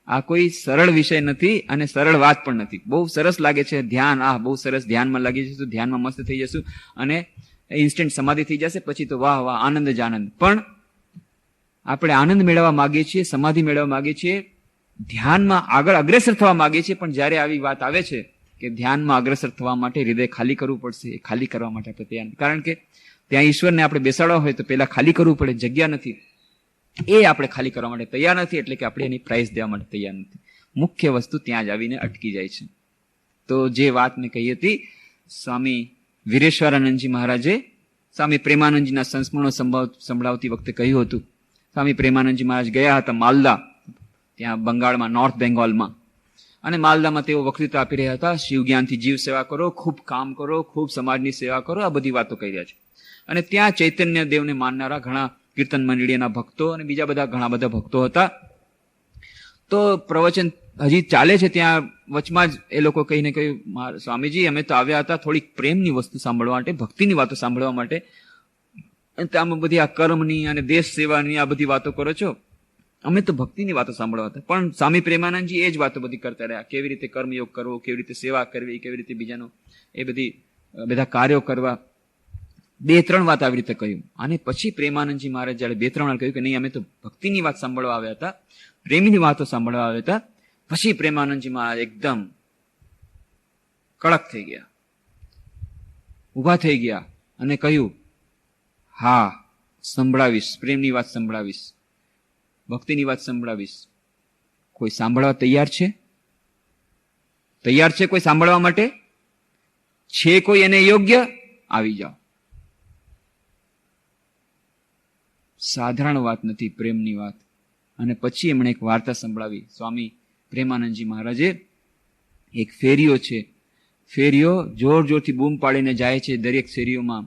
આ કોઈ સરળ વિષય નથી અને સરળ વાત પણ નથી. બહુ સરસ લાગે છે ધ્યાન, બહુ સરસ, ધ્યાનમાં લાગી જશું, ધ્યાનમાં મસ્ત થઈ જશું અને ઇન્સ્ટન્ટ સમાધિ થઈ જશે, પછી તો વાહ વાહ, આનંદ જ આનંદ. પણ આપણે આનંદ મેળવવા માંગીએ છીએ, સમાધિ મેળવવા માંગીએ છીએ, ધ્યાનમાં આગળ અગ્રેસર થવા માંગીએ છીએ, પણ જયારે આવી વાત આવે છે કે ધ્યાનમાં અગ્રેસર થવા માટે હૃદય ખાલી કરવું પડશે, એ ખાલી કરવા માટે આપણે તૈયાર, કારણ કે ત્યાં ઈશ્વરને આપણે બેસાડવા હોય તો પેલા ખાલી કરવું પડે, જગ્યા નથી, એ આપણે ખાલી કરવા માટે તૈયાર નથી. એટલે કે આપણે એની પ્રાઇઝ દેવા માટે તૈયાર નથી. મુખ્ય વસ્તુ ત્યાં જ આવીને અટકી જાય છે. તો જે વાત મેં કહી હતી, સ્વામી વીરેશ્વરાનંદજી મહારાજે સ્વામી પ્રેમાનંદજીના સંસ્મરણો સંભળાવતી વખતે કહ્યું હતું. સ્વામી પ્રેમાનંદજી મહારાજ ગયા હતા માલદા, ત્યાં બંગાળમાં, નોર્થ બેંગોલમાં, અને માલદામાં તેઓ વક્તૃત્વ આપી રહ્યા હતા. શિવ જ્ઞાનથી જીવ સેવા કરો, ખૂબ કામ કરો, ખૂબ સમાજની સેવા કરો, આ બધી વાતો કહી રહ્યા છે. અને ત્યાં ચૈતન્ય દેવને માનનારા ઘણા કીર્તન મંડળીના ભક્તો અને બીજા બધા ઘણા બધા ભક્તો હતા. તો પ્રવચન હજી ચાલે છે, ત્યાં વચમાં જ એ લોકો કહીને કહ્યું, સ્વામીજી, અમે તો આવ્યા હતા થોડીક પ્રેમની વસ્તુ સાંભળવા માટે, ભક્તિની વાતો સાંભળવા માટે, તમે બધી આ કર્મની અને દેશ સેવાની આ બધી વાતો કરો છો, અમે તો ભક્તિની વાતો સાંભળવા હતા. પણ સ્વામી પ્રેમાનંદજી એ જ વાતો બધી કરતા રહ્યા, કેવી રીતે કર્મયોગ કરવો, કેવી રીતે સેવા કરવી, કેવી રીતે બીજાનો એ બધા કાર્યો કરવા. 2-3 વાત આવી રીતે કહ્યું. અને પછી પ્રેમાનંદજી મહારાજ જયારે 2-3 વાર કહ્યું કે નહીં, અમે તો ભક્તિની વાત સાંભળવા આવ્યા હતા, પ્રેમની વાતો સાંભળવા આવ્યા હતા, પછી પ્રેમાનંદજી મહારાજ એકદમ કડક થઈ ગયા, ઉભા થઈ ગયા અને કહ્યું, હા, સંભળાવીશ, પ્રેમની વાત સંભળાવીશ, ભક્તિની વાત સંભળાવીશ. કોઈ સાંભળવા તૈયાર છે? તૈયાર છે કોઈ સાંભળવા માટે? છે કોઈ એને યોગ્ય? આવી જાઓ. સાધારણ વાત નથી, પ્રેમની વાત. અને પછી એમણે એક વાર્તા સંભળાવી. સ્વામી પ્રેમાનંદજી મહારાજે, એક ફેરીઓ છે, ફેરીઓ જોર જોરથી બૂમ પાડીને જાય છે દરેક શેરીઓમાં,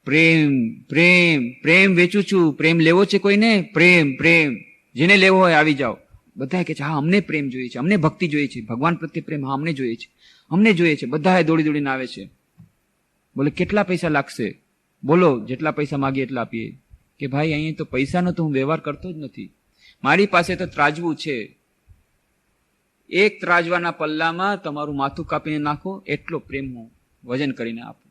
પ્રેમ પ્રેમ પ્રેમ વેચું છું, પ્રેમ લેવો છે કોઈને, પ્રેમ પ્રેમ, જેને લેવો હોય આવી જાઓ. બધા કહે છે હા અમને પ્રેમ જોઈએ છે, અમને ભક્તિ જોઈએ છે, ભગવાન પ્રત્યે પ્રેમ, હા અમને જોઈએ છે, અમને જોઈએ છે. બધા દોડી દોડીને આવે છે. બોલે કેટલા પૈસા લાગશે? બોલો જેટલા પૈસા માગીએ એટલા આપીએ. કે ભાઈ અહીંયા તો પૈસાનો તો હું વ્યવહાર કરતો જ નથી, મારી પાસે તો ત્રાજવું છે, એક ત્રાજવાના પલ્લામાં તમારું માથું કાપીને નાખો એટલો પ્રેમ હું વજન કરીને આપું.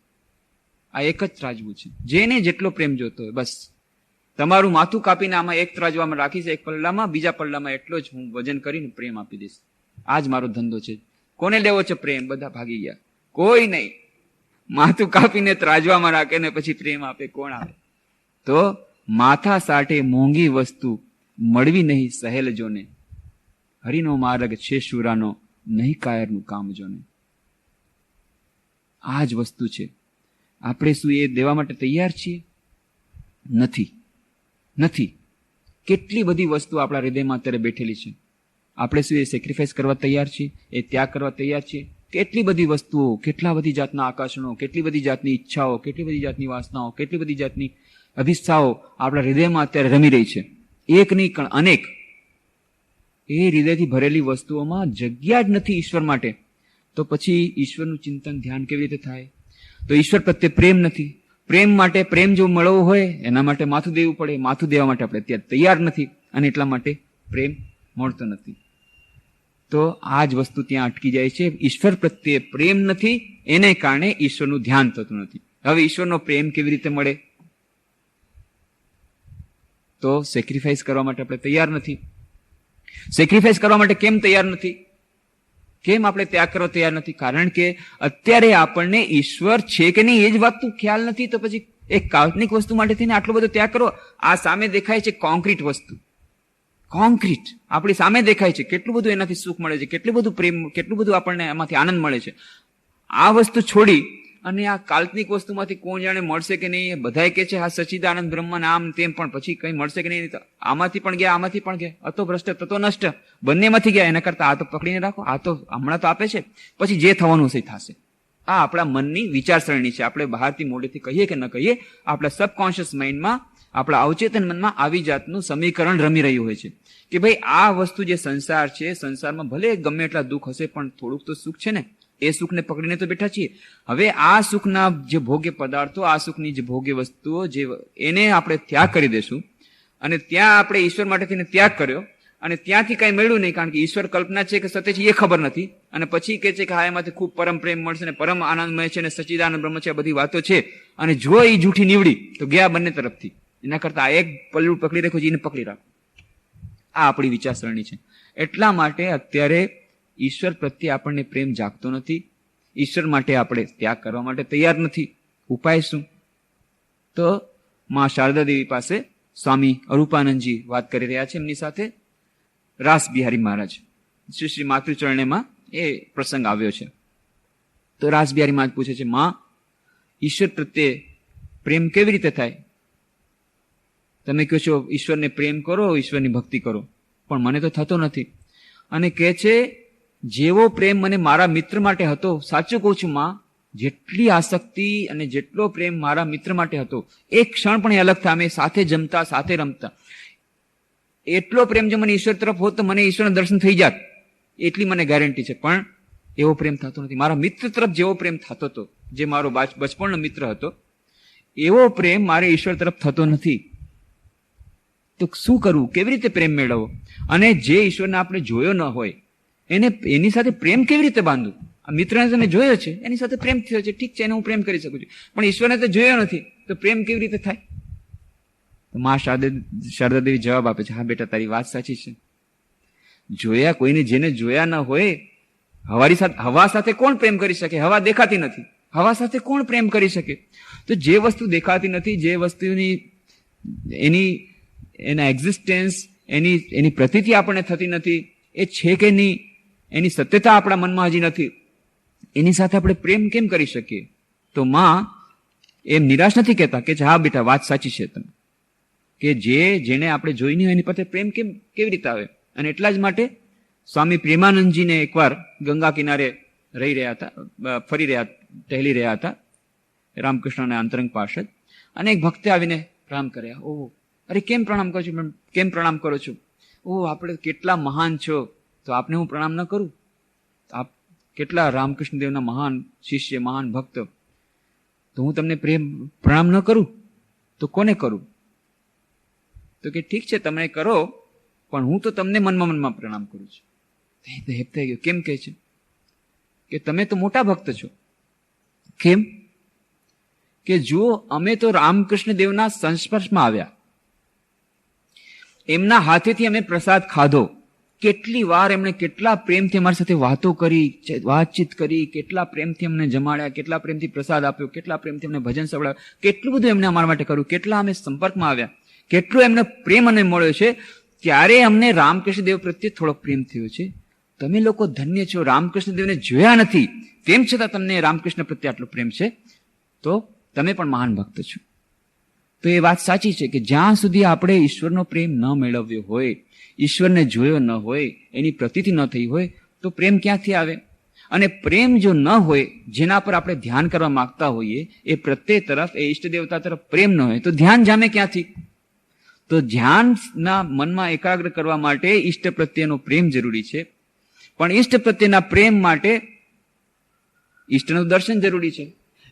આ એક જ ત્રાજવું છે, જેને જેટલો પ્રેમ જોતો હોય બસ તમારું માથું કાપીને આમાં એક ત્રાજવામાં રાખીશ, એક પલ્લામાં, બીજા પલ્લામાં એટલો જ હું વજન કરીને પ્રેમ આપી દઈશ. આ જ મારો ધંધો છે. કોને લેવો છે પ્રેમ? બધા ભાગી ગયા, કોઈ નહીં. માથું કાપીને ત્રાજવામાં રાખે ને પછી પ્રેમ આપે, કોણ આવે? તો માથા સાટે મોંઘી વસ્તુ મળવી નહીં સહેલજોને, હરિનો માર્ગ છે શુરાનો, નહીં કાયરનું કામ જોને. આ જ વસ્તુ છે. આપણે શું એ દેવા માટે તૈયાર છીએ? નથી, નથી. કેટલી બધી વસ્તુ આપણા હૃદયમાં અત્યારે બેઠેલી છે. આપણે શું એ સેક્રિફાઈસ કરવા તૈયાર છીએ? એ ત્યાગ કરવા તૈયાર છીએ? કેટલી બધી વસ્તુઓ, કેટલા બધી જાતના આકર્ષણો, કેટલી બધી જાતની ઈચ્છાઓ, કેટલી બધી જાતની વાસનાઓ, કેટલી બધી જાતની અભિષ્ઠાઓ આપણા હૃદયમાં અત્યારે રમી રહી છે. એક નહીં પણ અનેક. એ હૃદયથી ભરેલી વસ્તુઓમાં જગ્યા જ નથી ઈશ્વર માટે. તો પછી ઈશ્વરનું ચિંતન ધ્યાન કેવી રીતે થાય? તો ઈશ્વર પ્રત્યે પ્રેમ નથી. પ્રેમ માટે, પ્રેમ જો મળવો હોય એના માટે માથું દેવું પડે. માથું દેવા માટે આપણે અત્યારે તૈયાર નથી અને એટલા માટે પ્રેમ મળતો નથી. તો આ જ વસ્તુ ત્યાં અટકી જાય છે. ઈશ્વર પ્રત્યે પ્રેમ નથી, એને કારણે ઈશ્વરનું ધ્યાન થતું નથી. હવે ઈશ્વરનો પ્રેમ કેવી રીતે મળે? તો સેક્રિફાઈસ કરવા માટે આપણે તૈયાર નથી. સેક્રિફાઈસ કરવા માટે કેમ તૈયાર નથી? કેમ આપણે ત્યાગ કરવા તૈયાર નથી? કારણ કે અત્યારે આપણને ઈશ્વર છે કે નહીં એ જ વાતનો ખ્યાલ નથી. તો પછી એક કાલ્પનિક વસ્તુ માટે થઈને આટલો બધો ત્યાગ કરો. આ સામે દેખાય છે કોન્ક્રીટ વસ્તુ, કોન્ક્રીટ આપણી સામે દેખાય છે, કેટલું બધું એનાથી સુખ મળે છે, કેટલું બધું પ્રેમ, કેટલું બધું આપણને એમાંથી આનંદ મળે છે. આ વસ્તુ છોડી અને આ કાલ્પનિક વસ્તુમાંથી કોણ જાણે મળશે કે નહીં? બધા કહે છે હા સચ્ચિદાનંદ બ્રહ્મન આમ તેમ, પણ પછી કઈ મળશે કે નહીં? આમાંથી પણ ગયા, આમાંથી પણ ગયા, અતો ભ્રષ્ટ તતો નષ્ટ, બંનેમાંથી ગયા. એના કરતા આ તો પકડીને રાખો, આ તો હમણાં તો આપે છે, પછી જે થવાનું છે થશે. આ આપણા મનની વિચારસરણી છે. આપણે બહારથી મોઢેથી કહીએ કે ન કહીએ, આપણા સબકોન્શિયસ માઇન્ડમાં, આપણા અવચેતન મનમાં આવી જાતનું સમીકરણ રમી રહ્યું હોય છે કે ભાઈ આ વસ્તુ જે સંસાર છે, સંસારમાં ભલે ગમે એટલા દુઃખ હશે પણ થોડુંક તો સુખ છે ને, એ સુખને પકડીને તો બેઠા છીએ. હવે આ સુખના જે ભોગ્ય પદાર્થો, આ સુખની જે ભોગ્ય વસ્તુઓ, જે એને આપણે ત્યાગ કરી દેશું અને ત્યાં આપણે ઈશ્વર માટે થઈને ત્યાગ કર્યો અને ત્યાંથી કઈ મળ્યું નહીં, કારણ કે ઈશ્વર કલ્પના છે કે સત્ય છે એ ખબર નથી. અને પછી કે છે કે હા એમાંથી ખૂબ પરમ પ્રેમ મળશે ને પરમ આનંદમય છે ને સચ્ચિદાનંદ બ્રહ્મ છે, આ બધી વાતો છે. અને જો એ જૂઠી નીવડી તો ગયા બંને તરફથી. એના કરતા આ એક પલ્લું પકડી રાખ્યું છે, એને પકડી રાખો. આ આપણી વિચારસરણી છે. એટલા માટે અત્યારે ઈશ્વર પ્રત્યે આપણને પ્રેમ જાગતો નથી. ઈશ્વર માટે આપણે ત્યાગ કરવા માટે તૈયાર નથી. ઉપાય શું? તો માં શારદા દેવી પાસે સ્વામી અરૂપાનંદજી વાત કરી રહ્યા છે. એમની સાથે રાસ બિહારી મહારાજ, શ્રી શ્રી માતૃચરણેમાં એ પ્રસંગ આવ્યો છે. તો રાસ બિહારી મહારાજ પૂછે છે, માં ઈશ્વર પ્રત્યે પ્રેમ કેવી રીતે થાય? તમે કહો છો ઈશ્વરને પ્રેમ કરો, ઈશ્વરની ભક્તિ કરો, પણ મને તો થતો નથી. અને કહે છે જેવો પ્રેમ મને મારા મિત્ર માટે હતો, સાચું કહું છું માં, જેટલી આસક્તિ અને જેટલો પ્રેમ મારા મિત્ર માટે હતો, એક ક્ષણ પણ અલગ થાય, અમે સાથે જમતા, સાથે રમતા, એટલો પ્રેમ જો મને ઈશ્વર તરફ હોત તો મને ઈશ્વરના દર્શન થઈ જાત, એટલી મને ગેરંટી છે. પણ એવો પ્રેમ થતો નથી. મારા મિત્ર તરફ જેવો પ્રેમ થતો હતો, જે મારો બચપણનો મિત્ર હતો, એવો પ્રેમ મારે ઈશ્વર તરફ થતો નથી. તો શું કરવું? કેવી રીતે પ્રેમ મેળવવો? અને જે ઈશ્વરને આપણે જોયો ન હોય એની સાથે પ્રેમ કેવી રીતે બાંધવું? આ મિત્રને તમે જોયો છે, એની સાથે પ્રેમ થયો છે, ઠીક છે, એને હું પ્રેમ કરી શકું છું, પણ ઈશ્વરને તો જોયો નથી, તો પ્રેમ કેવી રીતે થાય? તો માં શારદા દેવી જવાબ આપે છે, હા બેટા તારી વાત સાચી છે. જોયા કોઈને, જેને જોયા ન હોય, હવા સાથે કોણ પ્રેમ કરી શકે? હવા દેખાતી નથી, હવા સાથે કોણ પ્રેમ કરી શકે? તો જે વસ્તુ દેખાતી નથી, જે વસ્તુની એના એક્ઝિસ્ટન્સ, એની પ્રતીતિ આપણને થતી નથી, એ છે કે નહીં, એની સત્યતા આપણા મનમાં હજી નથી, એની સાથે આપણે પ્રેમ કેમ કરી શકીએ? તો માં એમ નિરાશ નથી કહેતા કે હા બેટા વાત સાચી છે તમે. કે જેને આપણે જોઈ નહીં હોય એની પાસે પ્રેમ કેવી રીતે આવે. અને એટલા જ માટે સ્વામી પ્રેમાનંદજીને એકવાર ગંગા કિનારે રહી રહ્યા હતા, ટહેલી રહ્યા હતા રામકૃષ્ણના અંતરંગ પાર્ષદ, અને એક ભક્તે આવીને પ્રણામ કર્યા. ઓહ, અરે કેમ પ્રણામ કરો છો? કેમ પ્રણામ કરો છો? ઓહ, આપણે કેટલા મહાન છો, તો આપને હું પ્રણામ ન કરું? આપ કેટલા રામકૃષ્ણદેવના મહાન શિષ્ય, મહાન ભક્ત, તો હું તમને પ્રણામ ન કરું તો કોને કરું? તો કે ઠીક છે, તમે કરો, પણ હું તો તમને મનમાં પ્રણામ કરું છું. હેપ થઈ ગયો. કેમ કહે છે? કે તમે તો મોટા ભક્ત છો. કેમ? કે જો અમે તો રામકૃષ્ણ દેવના સંસ્પર્શમાં આવ્યા, એમના હાથેથી અમે પ્રસાદ ખાધો, કેટલી વાર એમણે કેટલા પ્રેમથી અમારી સાથે વાતો કરી, વાતચીત કરી, કેટલા પ્રેમથી અમને જમાડ્યા, કેટલા પ્રેમથી પ્રસાદ આપ્યો, કેટલા પ્રેમથી અમને ભજન સંભળાવ્યું, કેટલું બધું એમને અમારા માટે કર્યું, કેટલા અમે સંપર્કમાં આવ્યા, કેટલો એમને પ્રેમ અમને મળ્યો છે. ત્યારે અમને રામકૃષ્ણ દેવ પ્રત્યે થોડો પ્રેમ થયો છે. તમે લોકો ધન્ય છો, રામકૃષ્ણ દેવને જોયા નથી, તેમ છતાં તમને રામકૃષ્ણ પ્રત્યે આટલો પ્રેમ છે, તો તમે પણ મહાન ભક્ત છો. તો એ વાત સાચી છે કે જ્યાં સુધી આપણે ઈશ્વરનો પ્રેમ ન મેળવ્યો હોય, ઈશ્વરને જોયો ન હોય, એની પ્રતીતિ ન થઈ હોય, તો પ્રેમ ક્યાંથી આવે? અને પ્રેમ જો ન હોય, જેના પર આપણે ધ્યાન કરવા માંગતા હોઈએ, એ પ્રત્યે તરફ, એ ઈષ્ટ દેવતા તરફ પ્રેમ ન હોય, તો ધ્યાન જામે ક્યાંથી? તો ધ્યાનના મનમાં એકાગ્ર કરવા માટે ઈષ્ટ પ્રત્યેનો પ્રેમ જરૂરી છે. પણ ઈષ્ટ પ્રત્યેના પ્રેમ માટે ઈષ્ટનું દર્શન જરૂરી છે.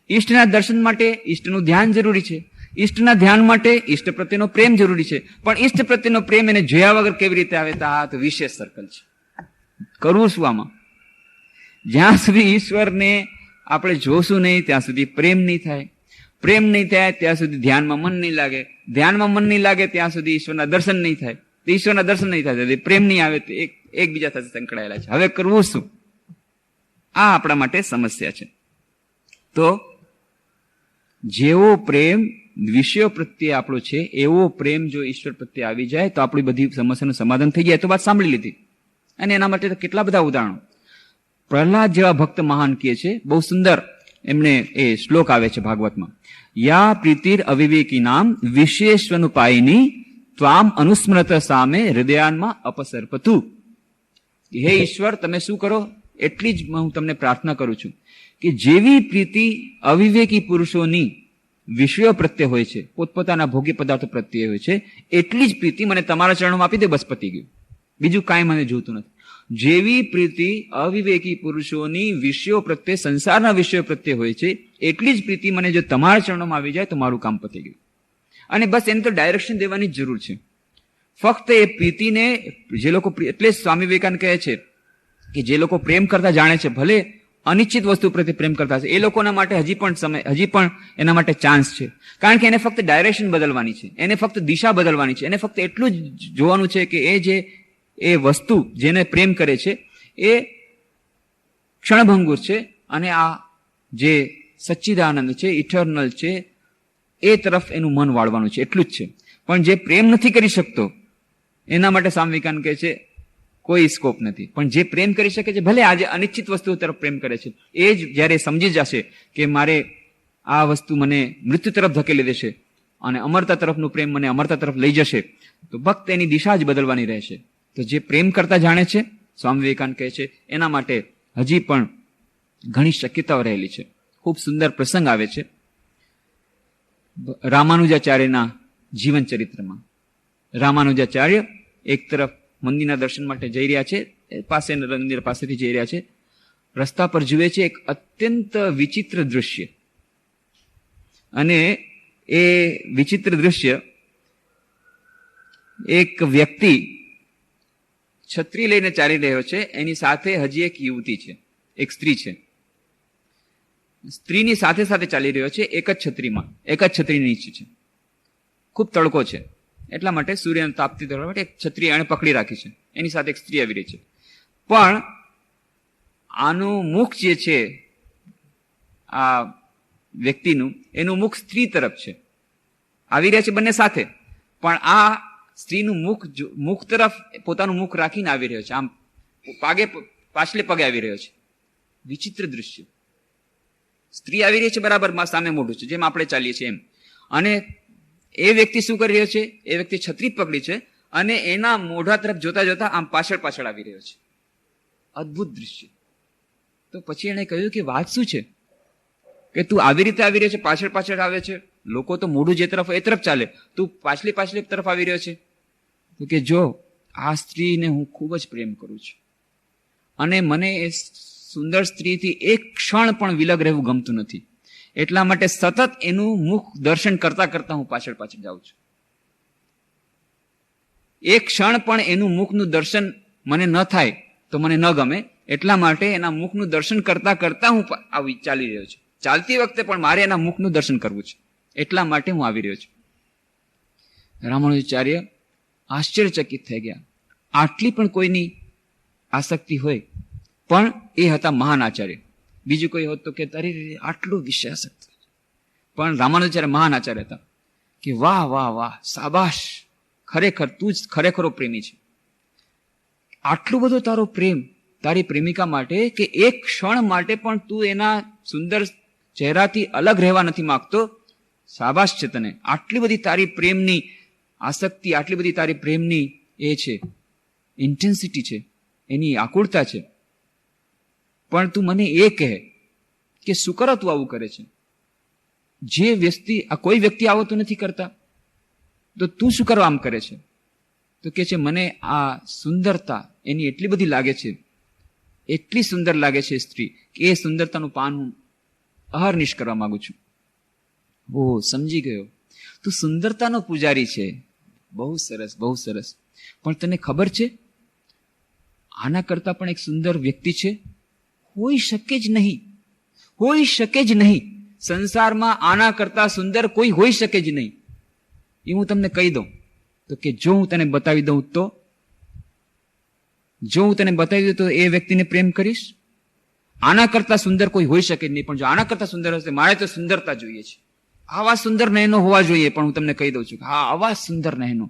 ઈષ્ટના દર્શન માટે ઈષ્ટનું ધ્યાન જરૂરી છે. ઈષ્ટના ધ્યાન માટે ઈષ્ટ પ્રત્યેનો પ્રેમ જરૂરી છે. પણ ઈષ્ટ પ્રત્યેનો પ્રેમ એને જોયા વગર કેવી રીતે આવે? તો વિશેષ સર્કલ છે. કરવું શું આમાં? જ્યાં સુધી ઈશ્વરને આપણે જોશું નહીં, ત્યાં સુધી પ્રેમ નહીં થાય. પ્રેમ નહીં થાય ત્યાં સુધી ધ્યાનમાં મન નહીં લાગે. ધ્યાનમાં મન નહીં લાગે ત્યાં સુધી ઈશ્વરના દર્શન નહીં થાય. ઈશ્વરના દર્શન નહીં થાય, પ્રેમ નહીં આવે, તો એકબીજા સાથે સંકળાયેલા છે. હવે કરવું શું? આ આપણા માટે સમસ્યા છે. તો જેવો પ્રેમ વિષયો પ્રત્યે આપણો છે, એવો પ્રેમ જો ઈશ્વર પ્રત્યે આવી જાય તો આપણી બધી સમસ્યાનું સમાધાન થઈ જાય. તો વાત સાંભળી લીધી. અને એના માટે તો કેટલા બધા ઉદાહરણો. પ્રહલાદ જેવા ભક્ત મહાન કહે છે, બહુ સુંદર એમને એ શ્લોક આવે છે ભાગવતમાં. યા પ્રીતિર અવિવેકી નામ વિશેષવનુપાયિની ત્વામ અનુસ્મૃત સામે હૃદયાનમાં અપસર્પતુ. હે ઈશ્વર, તમે શું કરો? એટલી જ હું તમને પ્રાર્થના કરું છું કે જેવી પ્રીતિ અવિવેકી પુરુષોની વિષયો પ્રત્યે હોય છે, પોતપોતાના ભોગ્ય પદાર્થો પ્રત્યે હોય છે, એટલી જ પ્રીતિ મને તમારા ચરણોમાં આપી દે, બસ પતી ગયું. બીજું કાંઈ મને જોતું નથી. જેવી પ્રીતિ અવિવેકી પુરુષોની વિષયો પ્રત્યે, સંસારના વિષયો પ્રત્યે હોય છે, એટલી જ પ્રીતિ મને જો તમારા ચરણોમાં આવી જાય તો મારું કામ પતી ગયું. અને બસ એને તો ડાયરેક્શન દેવાની જ જરૂર છે. ફક્ત એ પ્રીતિને જે લોકો, એટલે સ્વામી વિવેકાનંદ કહે છે કે જે લોકો પ્રેમ કરતા જાણે છે, ભલે અનિશ્ચિત વસ્તુ પ્રત્યે પ્રેમ કરતા છે, એ લોકોના માટે હજી પણ એના માટે ચાન્સ છે. કારણ કે એને ફક્ત ડાયરેક્શન બદલવાની છે, એને ફક્ત દિશા બદલવાની છે, એને ફક્ત એટલું જ જોવાનું છે કે એ વસ્તુ જેને પ્રેમ કરે છે એ ક્ષણભંગુર છે, અને આ જે સચ્ચિદાનંદ છે, ઇટર્નલ છે, એ તરફ એનું મન વાળવાનું છે. એટલું જ છે. પણ જે પ્રેમ નથી કરી શકતો, એના માટે સ્વામી વિવેકાનંદ કહે છે કોઈ સ્કોપ નથી. પણ જે પ્રેમ કરી શકે છે, ભલે આજે અનિશ્ચિત વસ્તુઓ તરફ પ્રેમ કરે છે, એ જ જ્યારે સમજી જશે કે મારે આ વસ્તુ મને મૃત્યુ તરફ ધકેલી દેશે અને અમરતા તરફનું પ્રેમ મને અમરતા તરફ લઈ જશે, તો ભક્ત એની દિશા જ બદલવાની રહેશે. તો જે પ્રેમ કરતા જાણે છે, સ્વામી વિવેકાનંદ કહે છે, એના માટે હજી પણ ઘણી શક્યતાઓ રહેલી છે. ખૂબ સુંદર પ્રસંગ આવે છે રામાનુજાચાર્યના જીવન ચરિત્રમાં. રામાનુજાચાર્ય એક તરફ મંદિરના દર્શન માટે જઈ રહ્યા છે, મંદિર પાસેથી જઈ રહ્યા છે. રસ્તા પર જુએ છે એક અત્યંત વિચિત્ર દૃશ્ય. અને એ વિચિત્ર દૃશ્ય, એક વ્યક્તિ છત્રી લઈને ચાલી રહ્યો છે, એની સાથે હજી એક યુવતી છે, એક સ્ત્રી છે. સ્ત્રીની સાથે સાથે ચાલી રહ્યો છે, એક જ છત્રીમાં, એક જ છત્રીની નીચે છે. ખૂબ તડકો છે, એટલા માટે સૂર્યના તાપથી કરવા માટે એક છત્રી એણે પકડી રાખી છે, એની સાથે એક સ્ત્રી આવી રહી છે. પણ આનું મુખ જે છે, આ વ્યક્તિનું, એનું મુખ સ્ત્રી તરફ છે. આવી રહ્યા છે બંને સાથે, પણ આ સ્ત્રીનું મુખ તરફ પોતાનું મુખ રાખીને આવી રહ્યો છે, આમ પાછલે પગે આવી રહ્યો છે. વિચિત્ર દૃશ્ય. સ્ત્રી આવી રહી છે, બરાબર સામે મોઢું છે, જેમ આપણે ચાલીએ છીએ એમ. અને એ વ્યક્તિ શું કરી રહ્યો છે? એ વ્યક્તિ છત્રી પકડી છે અને એના મોઢા તરફ જોતા જોતા આમ પાછળ પાછળ આવી રહ્યો છે. અદ્ભુત દૃશ્ય. તો પછી એણે કહ્યું કે વાત શું છે કે તું આવી રીતે આવી રહ્યો છે, પાછળ પાછળ આવે છે, લોકો તો મોઢું જે તરફ એ તરફ ચાલે, તું પાછલી પાછલી તરફ આવી રહ્યો છે. તો કે જો આ સ્ત્રીને હું ખૂબ જ પ્રેમ કરું છું અને મને એ સુંદર સ્ત્રીથી એક ક્ષણ પણ વિલગ રહેવું ગમતું નથી, એટલા માટે સતત એનું મુખ દર્શન કરતા કરતા હું પાછળ પાછળ જાઉં છું. એક ક્ષણ પણ એનું મુખનું દર્શન મને ન થાય તો મને ન ગમે, એટલા માટે એના મુખનું દર્શન કરતા કરતા હું આવી ચાલી રહ્યો છું. ચાલતી વખતે પણ મારે એના મુખનું દર્શન કરવું છે, એટલા માટે હું આવી રહ્યો છું. રામાનુજાચાર્ય આશ્ચર્યચકિત થઈ ગયા. આટલી પણ કોઈની આસક્તિ હોય, પણ એ હતા મહાન આચાર્ય. બીજું કોઈ હોત તો કે તારી આટલું વિષય આસક્તિ, પણ રામાનુજાચાર્ય મહાન આચાર્ય હતા કે વાહ વાહ વાહ, સાબાશ, ખરેખર તું જ ખરેખરો પ્રેમી છે. આટલું બધો તારો પ્રેમ તારી પ્રેમિકા માટે કે એક ક્ષણ માટે પણ તું એના સુંદર ચહેરાથી અલગ રહેવા નથી માંગતો. શાબાશ છે તને. આટલી બધી તારી પ્રેમની આસક્તિ, આટલી બધી તારી પ્રેમની એ છે ઇન્ટેન્સિટી છે, એની આકુળતા છે. પણ તું મને એ કહે કે શું કરો તું આવું કરે છે? જે વ્યક્તિ કોઈ વ્યક્તિ આવો તો નથી કરતા, તો તું શું કરવા આમ કરે છે? તો કે છે મને આ સુંદરતા એની એટલી બધી લાગે છે, એટલી સુંદર લાગે છે સ્ત્રી કે એ સુંદરતાનું પાન હું અહર્નિશ કરવા માંગુ છું. ઓ સમજી ગયો, તું સુંદરતાનો પૂજારી છે. બહુ સરસ, બહુ સરસ. પણ તને ખબર છે આના કરતા પણ એક સુંદર વ્યક્તિ છે? હોઈ શકે જ નહીં, હોઈ શકે જ નહીં. સંસારમાં આના કરતા સુંદર કોઈ હોઈ શકે જ નહીં. એ હું તમને કહી દઉં. તો કે જો હું તને બતાવી દઉં તો? જો હું તને બતાવી દઉં તો એ વ્યક્તિને પ્રેમ કરીશ? આના કરતા સુંદર કોઈ હોઈ શકે જ નહીં, પણ જો આના કરતા સુંદર હશે, મારે તો સુંદરતા જોઈએ છે. આવા સુંદર નયનો હોવા જોઈએ. પણ હું તમને કહી દઉં છું કે હા, આવા સુંદર નયનો,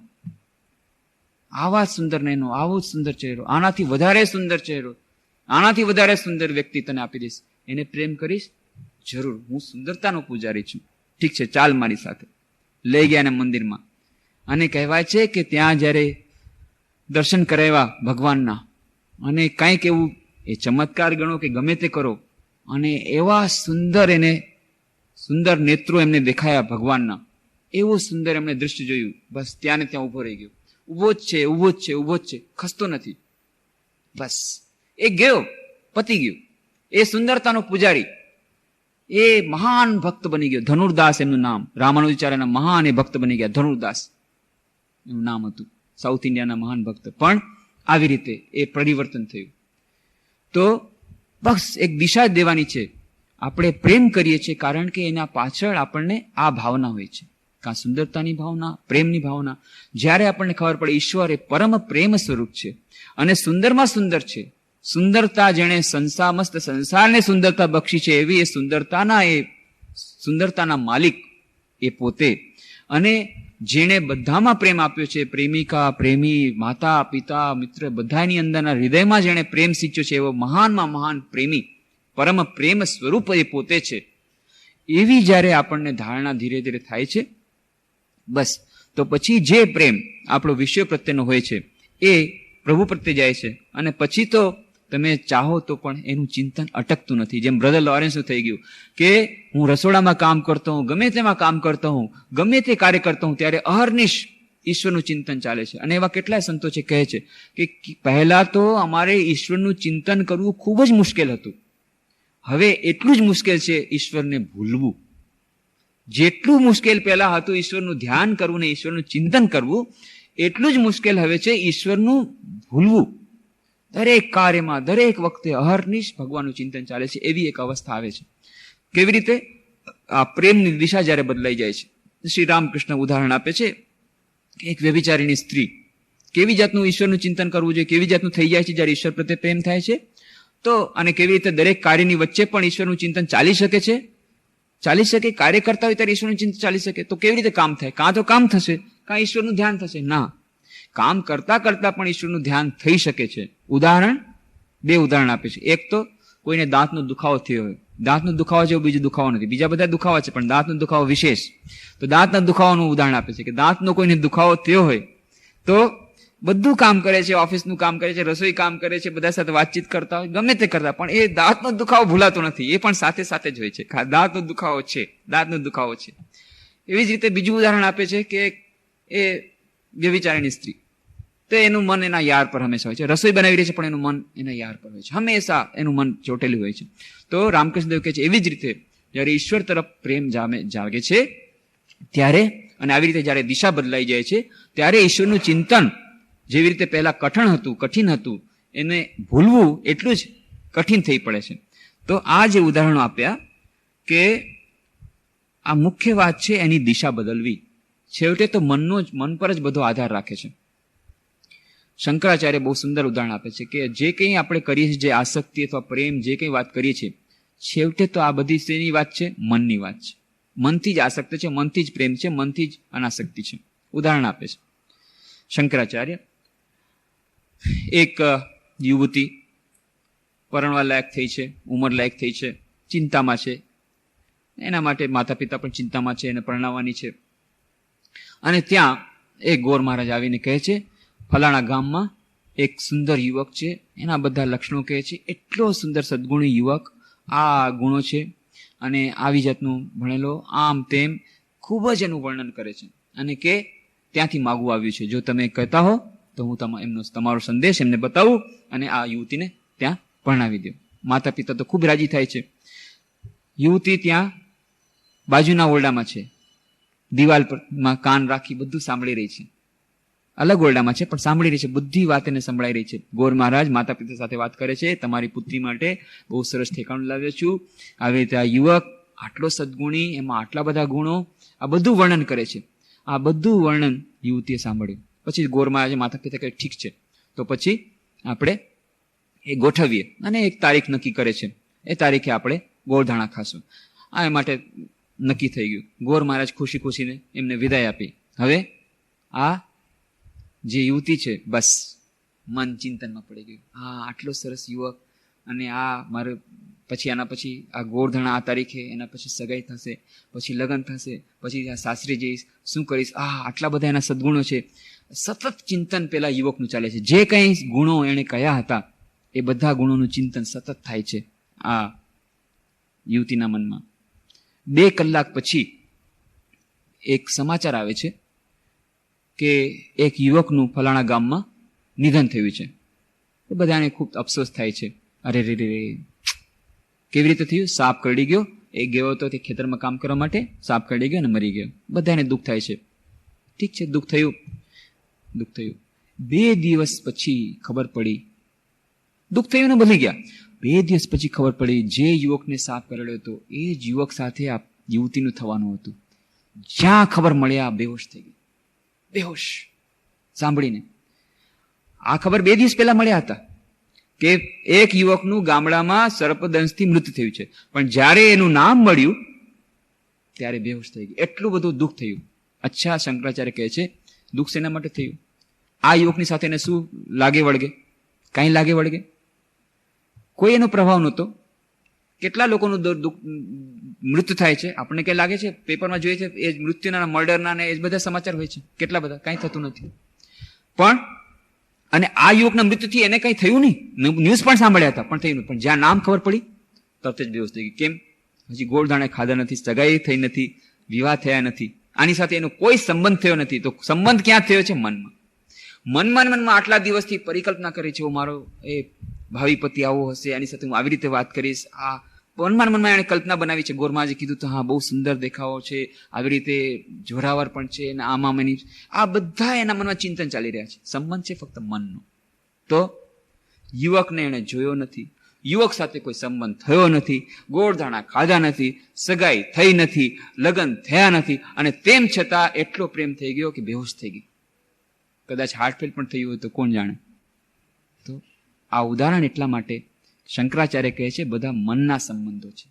આવા સુંદર નયનો, આવો સુંદર ચહેરો, આનાથી વધારે સુંદર ચહેરો, આનાથી વધારે સુંદર વ્યક્તિ તને આપી દઈશ. એને પ્રેમ કરીશ? જરૂર, હું સુંદરતાનો પૂજારી છું. ઠીક છે, ચાલ મારી સાથે. લઈ ગયા એને મંદિરમાં. અને કહેવાય છે કે ત્યાં જ્યારે દર્શન કરાવ્યા ભગવાનના, અને કંઈક એવું એ ચમત્કાર ગણો કે ગમે તે કરો, અને એવા સુંદર એને સુંદર નેત્રો એમને દેખાયા ભગવાનના. એવું સુંદર એમને દૃશ્ય જોયું. બસ ત્યાં ને ત્યાં ઉભો રહી ગયો. ઉભો જ છે, ઉભો જ છે, ઉભો જ છે, ખસતો નથી. બસ એ ગયો, પતી ગયું. એ સુંદરતાનો પૂજારી, એ મહાન ભક્ત બની ગયો. ધનુર્દાસ એમનું નામ. રામાનુજાચાર્યના મહાન એ ભક્ત બની ગયા. ધનુર્દાસ એનું નામ હતું. સાઉથ ઇન્ડિયાના મહાન ભક્ત. પણ આવી રીતે એ પરિવર્તન થયું. તો બસ એક દિશા દેવાની છે. આપણે પ્રેમ કરીએ છીએ કારણ કે એના પાછળ આપણને આ ભાવના હોય છે, કાં સુંદરતાની ભાવના, પ્રેમની ભાવના. જ્યારે આપણને ખબર પડે ઈશ્વર એ પરમ પ્રેમ સ્વરૂપ છે અને સુંદરમાં સુંદર છે. સુંદરતા જેણે મસ્ત સંસારને સુંદરતા બક્ષી છે, એવી એ સુંદરતાના માલિક એ પોતે. અને જેણે બધામાં પ્રેમ આપ્યો છે, પ્રેમિકા, પ્રેમી, માતા, પિતા, મિત્ર, બધાની અંદરના હૃદયમાં જેણે પ્રેમ સિંચ્યો છે, એવો મહાનમાં મહાન પ્રેમી, પરમ પ્રેમ સ્વરૂપ એ પોતે છે. એવી જ્યારે આપણને ધારણા ધીરે ધીરે થાય છે, બસ તો પછી જે પ્રેમ આપણો વિશ્વ પ્રત્યેનો હોય છે એ પ્રભુ પ્રત્યે જાય છે. અને પછી તો તમે ચાહો તો પણ એનું ચિંતન અટકતું નથી. જેમ બ્રધર લોરેન્સનું થઈ ગયું કે હું રસોડામાં કામ કરતો હું, ગમે તેમાં કામ કરતો હું, ગમે તે કાર્ય કરતો હું, ત્યારે અહર્નિશ ઈશ્વરનું ચિંતન ચાલે છે. અને એવા કેટલાય સંતો છે કહે છે કે પહેલા તો અમારે ઈશ્વરનું ચિંતન કરવું ખૂબ જ મુશ્કેલ હતું. હવે એટલું જ મુશ્કેલ છે ઈશ્વરને ભૂલવું. જેટલું મુશ્કેલ પહેલા હતું ઈશ્વરનું ધ્યાન કરવું ને ઈશ્વરનું ચિંતન કરવું, એટલું જ મુશ્કેલ હવે છે ઈશ્વરનું ભૂલવું. દરેક કાર્યમાં, દરેક વખતે અહર્નિશ ભગવાનનું ચિંતન ચાલે છે. એવી એક અવસ્થા આવે છે. કેવી રીતે? આ પ્રેમની દિશા જ્યારે બદલાઈ જાય છે. શ્રી રામકૃષ્ણ ઉદાહરણ આપે છે કે એક વ્યભિચારીની સ્ત્રી, કેવી જાતનું ઈશ્વરનું ચિંતન કરવું જોઈએ, કેવી જાતનું થઈ જાય છે જ્યારે ઈશ્વર પ્રત્યે પ્રેમ થાય છે. તો અને કેવી રીતે દરેક કાર્યની વચ્ચે પણ ઈશ્વરનું ચિંતન ચાલી શકે છે. ચાલી શકે, કાર્ય કરતા હોય ત્યારે ઈશ્વરનું ચિંતન ચાલી શકે. તો કેવી રીતે કામ થાય? કાં તો કામ થશે, કાં ઈશ્વરનું ધ્યાન થશે. ના, કામ કરતા કરતા પણ ઈશ્વરનું ધ્યાન થઈ શકે છે. બે ઉદાહરણ આપે છે. એક તો કોઈને દાંતનો દુખાવો થયો હોય, દાંતનો દુખાવો જેવો બીજો દુખાવો નથી. બીજા બધા દુખાવા છે, પણ દાંતનો દુખાવો વિશેષ. તો દાંતના દુખાવાનું ઉદાહરણ આપે છે કે દાંતનો કોઈને દુખાવો થયો હોય તો બધું કામ કરે છે, ઓફિસનું કામ કરે છે, રસોઈ કામ કરે છે, બધા સાથે વાતચીત કરતા હોય, ગમે તે કરતા, પણ એ દાંતનો દુખાવો ભૂલાતો નથી. એ પણ સાથે સાથે જ હોય છે. દાંતનો દુખાવો છે, દાંતનો દુખાવો છે. એવી જ રીતે બીજું ઉદાહરણ આપે છે કે એ વ્યભિચારીણી સ્ત્રી, તો એનું મન એના યાર પર હંમેશા હોય છે. રસોઈ બનાવી રહી છે, પણ એનું મન એના યાર પર હોય છે. હંમેશા એનું મન ચોટેલું હોય છે. તો રામકૃષ્ણદેવ કહે છે એવી જ રીતે જ્યારે ઈશ્વર તરફ પ્રેમ જાગે છે ત્યારે, અને આવી રીતે જ્યારે દિશા બદલાઈ જાય છે ત્યારે ઈશ્વરનું ચિંતન જેવી રીતે પહેલા કઠિન હતું, એને ભૂલવું એટલું જ કઠિન થઈ પડે છે. તો આ જે ઉદાહરણો આપ્યા કે આ મુખ્ય વાત છે એની દિશા બદલવી. છેવટે તો મન પર જ બધો આધાર રાખે છે. શંકરાચાર્ય બહુ સુંદર ઉદાહરણ આપે છે કે જે કંઈ આપણે કરીએ છીએ, જે આસક્તિ અથવા પ્રેમ જે કંઈ વાત કરીએ છીએ, છેવટે તો આ બધી શેની વાત છે? મનની વાત છે. મનથી જ આસક્ત છે, મનથી જ પ્રેમ છે, મનથી જ અનાસક્તિ છે. ઉદાહરણ આપે છે શંકરાચાર્ય. એક યુવતી પરણવા લાયક થઈ છે, ઉંમર લાયક થઈ છે, ચિંતામાં છે. એના માટે માતા પિતા પણ ચિંતામાં છે, એને પરણાવવાની છે. અને ત્યાં એક ગોર મહારાજ આવીને કહે છે ફલાણા ગામમાં એક સુંદર યુવક છે, એના બધા લક્ષણો કહે છે, એટલો સુંદર સદગુણી યુવક, આ ગુણો છે, અને આવી જાતનું ભણેલો, આમ તેમ ખૂબ જ એનું વર્ણન કરે છે. અને કે ત્યાંથી માગવું આવ્યું છે, જો તમે કહેતા હો તો હું તમારો સંદેશ એમને બતાવું અને આ યુવતીને ત્યાં પરણાવી દઉં. માતા પિતા તો ખૂબ રાજી થાય છે. યુવતી ત્યાં બાજુના ઓરડામાં છે, દિવાલ પરમાં કાન રાખી બધું સાંભળી રહી છે. અલગ ઓરડામાં છે પણ સાંભળી રહી છે, બધી વાત એને સંભળાઈ રહી છે. ગોર મહારાજ માતા પિતા સાથે વાત કરે છે, તમારી પુત્રી માટે બહુ સરસ ઠેકાણું લાવ્યો છું, આવી રીતે આ યુવક આટલો સદગુણી, એમાં આટલા બધા ગુણો, આ બધું વર્ણન કરે છે. આ બધું વર્ણન યુવતીએ સાંભળ્યું. પછી ગોર મહારાજે માતા પિતા કહે ઠીક છે, તો પછી આપણે એ ગોઠવીએ. અને એક તારીખ નક્કી કરે છે, એ તારીખે આપણે ગોળધાણા ખાશું. આ માટે નક્કી થઈ ગયું. ગોર મહારાજ ખુશી ખુશીને એમને વિદાય આપી. હવે આ જે યુવતી છે બસ મન ચિંતનમાં પડી ગયું. હા, આટલો સરસ યુવક, અને આ મારે પછી આના પછી આ ગોળધાણા આ તારીખે, એના પછી સગાઈ થશે, પછી લગ્ન થશે, પછી આ સાસરી જઈશ, શું કરીશ, આટલા બધા એના સદગુણો છે. સતત ચિંતન પેલા યુવકનું ચાલે છે. જે કંઈ ગુણો એણે કયા હતા એ બધા ગુણોનું ચિંતન સતત થાય છે આ યુવતીના મનમાં. 2 કલાક પછી એક સમાચાર આવે છે કે એક યુવકનું ફલાણા ગામમાં નિધન થયું છે. એ બધાને ખૂબ અફસોસ થાય છે. અરે રે રે, કેવી રીતે થયું? સાપ કરડી ગયો. એ ગયો હતો તે ખેતરમાં કામ કરવા માટે, સાપ કરડી ગયો અને મરી ગયો. બધાને દુઃખ થાય છે. ઠીક છે, દુઃખ થયું. 2 દિવસ પછી ખબર પડી, દુઃખ થયું ને ભૂલી ગયા. 2 દિવસ પછી ખબર પડી જે યુવકને સાપ કરડ્યો હતો એ જ યુવક સાથે આ યુવતીનું થવાનું હતું. જ્યાં ખબર મળ્યા બેહોશ થઈ ગઈ. બેહોશ સાંભળીને. આ ખબર 2 દિવસ પહેલા મળ્યા હતા કે એક યુવકનું ગામડામાં સર્પદંશથી મૃત્યુ થયું છે, પણ જ્યારે એનું નામ મળ્યું ત્યારે બેહોશ થઈ ગઈ. એટલું બધું દુઃખ થયું. અચ્છા, શંકરાચાર્ય કહે છે દુઃખ શેના માટે થયું? આ યુવકની સાથે એને શું લાગે વળગે? કાંઈ લાગે વળગે? કોઈ એનો પ્રભાવ નહોતો. કેટલા લોકોનું મૃત્યુ થાય છે, આપણને કઈ લાગે છે? પેપરમાં જોઈએ છે એ મૃત્યુના, મર્ડરના ને એ બધા સમાચાર હોય છે. કેટલા બધા, કાંઈ થતું નથી. પણ અને આ યુવકના મૃત્યુથી એને કંઈ થયું નહીં. ન્યૂઝ પણ સાંભળ્યા હતા પણ થયું નહીં. પણ જ્યાં નામ ખબર પડી તરત જ બેહોશ થઈ ગઈ. કેમ? હજી ગોળધાણે ખાધા નથી, સગાઈ થઈ નથી, વિવાહ થયા નથી, આની સાથે એનો કોઈ સંબંધ થયો નથી. તો સંબંધ ક્યાં થયો છે? મનમાં. મનમાં આટલા દિવસથી પરિકલ્પના કરી છે, મારો એ ભાવિ પતિ આવો હશે, આની સાથે હું આવી રીતે વાત કરીશ. આ મનમાં એને કલ્પના બનાવી છે. ગોરમાજે કીધું તો હા, બહુ સુંદર દેખાવો છે, આવી રીતે જોરાવર પણ છે, અને આમાં એની આ બધા એના મનમાં ચિંતન ચાલી રહ્યા છે. સંબંધ છે ફક્ત મનનો. તો યુવકને એને જોયો નથી, યુવક સાથે કોઈ સંબંધ થયો નથી, ગોળધાણા ખાધા નથી, સગાઈ થઈ નથી, લગ્ન થયા નથી, અને તેમ છતાં એટલો પ્રેમ થઈ ગયો કે બેહોશ થઈ ગઈ. કદાચ હાર્ટફેલ પણ થયું હોય તો કોણ જાણે. તો આ ઉદાહરણ એટલા માટે શંકરાચાર્ય કહે છે બધા મનના સંબંધો છે.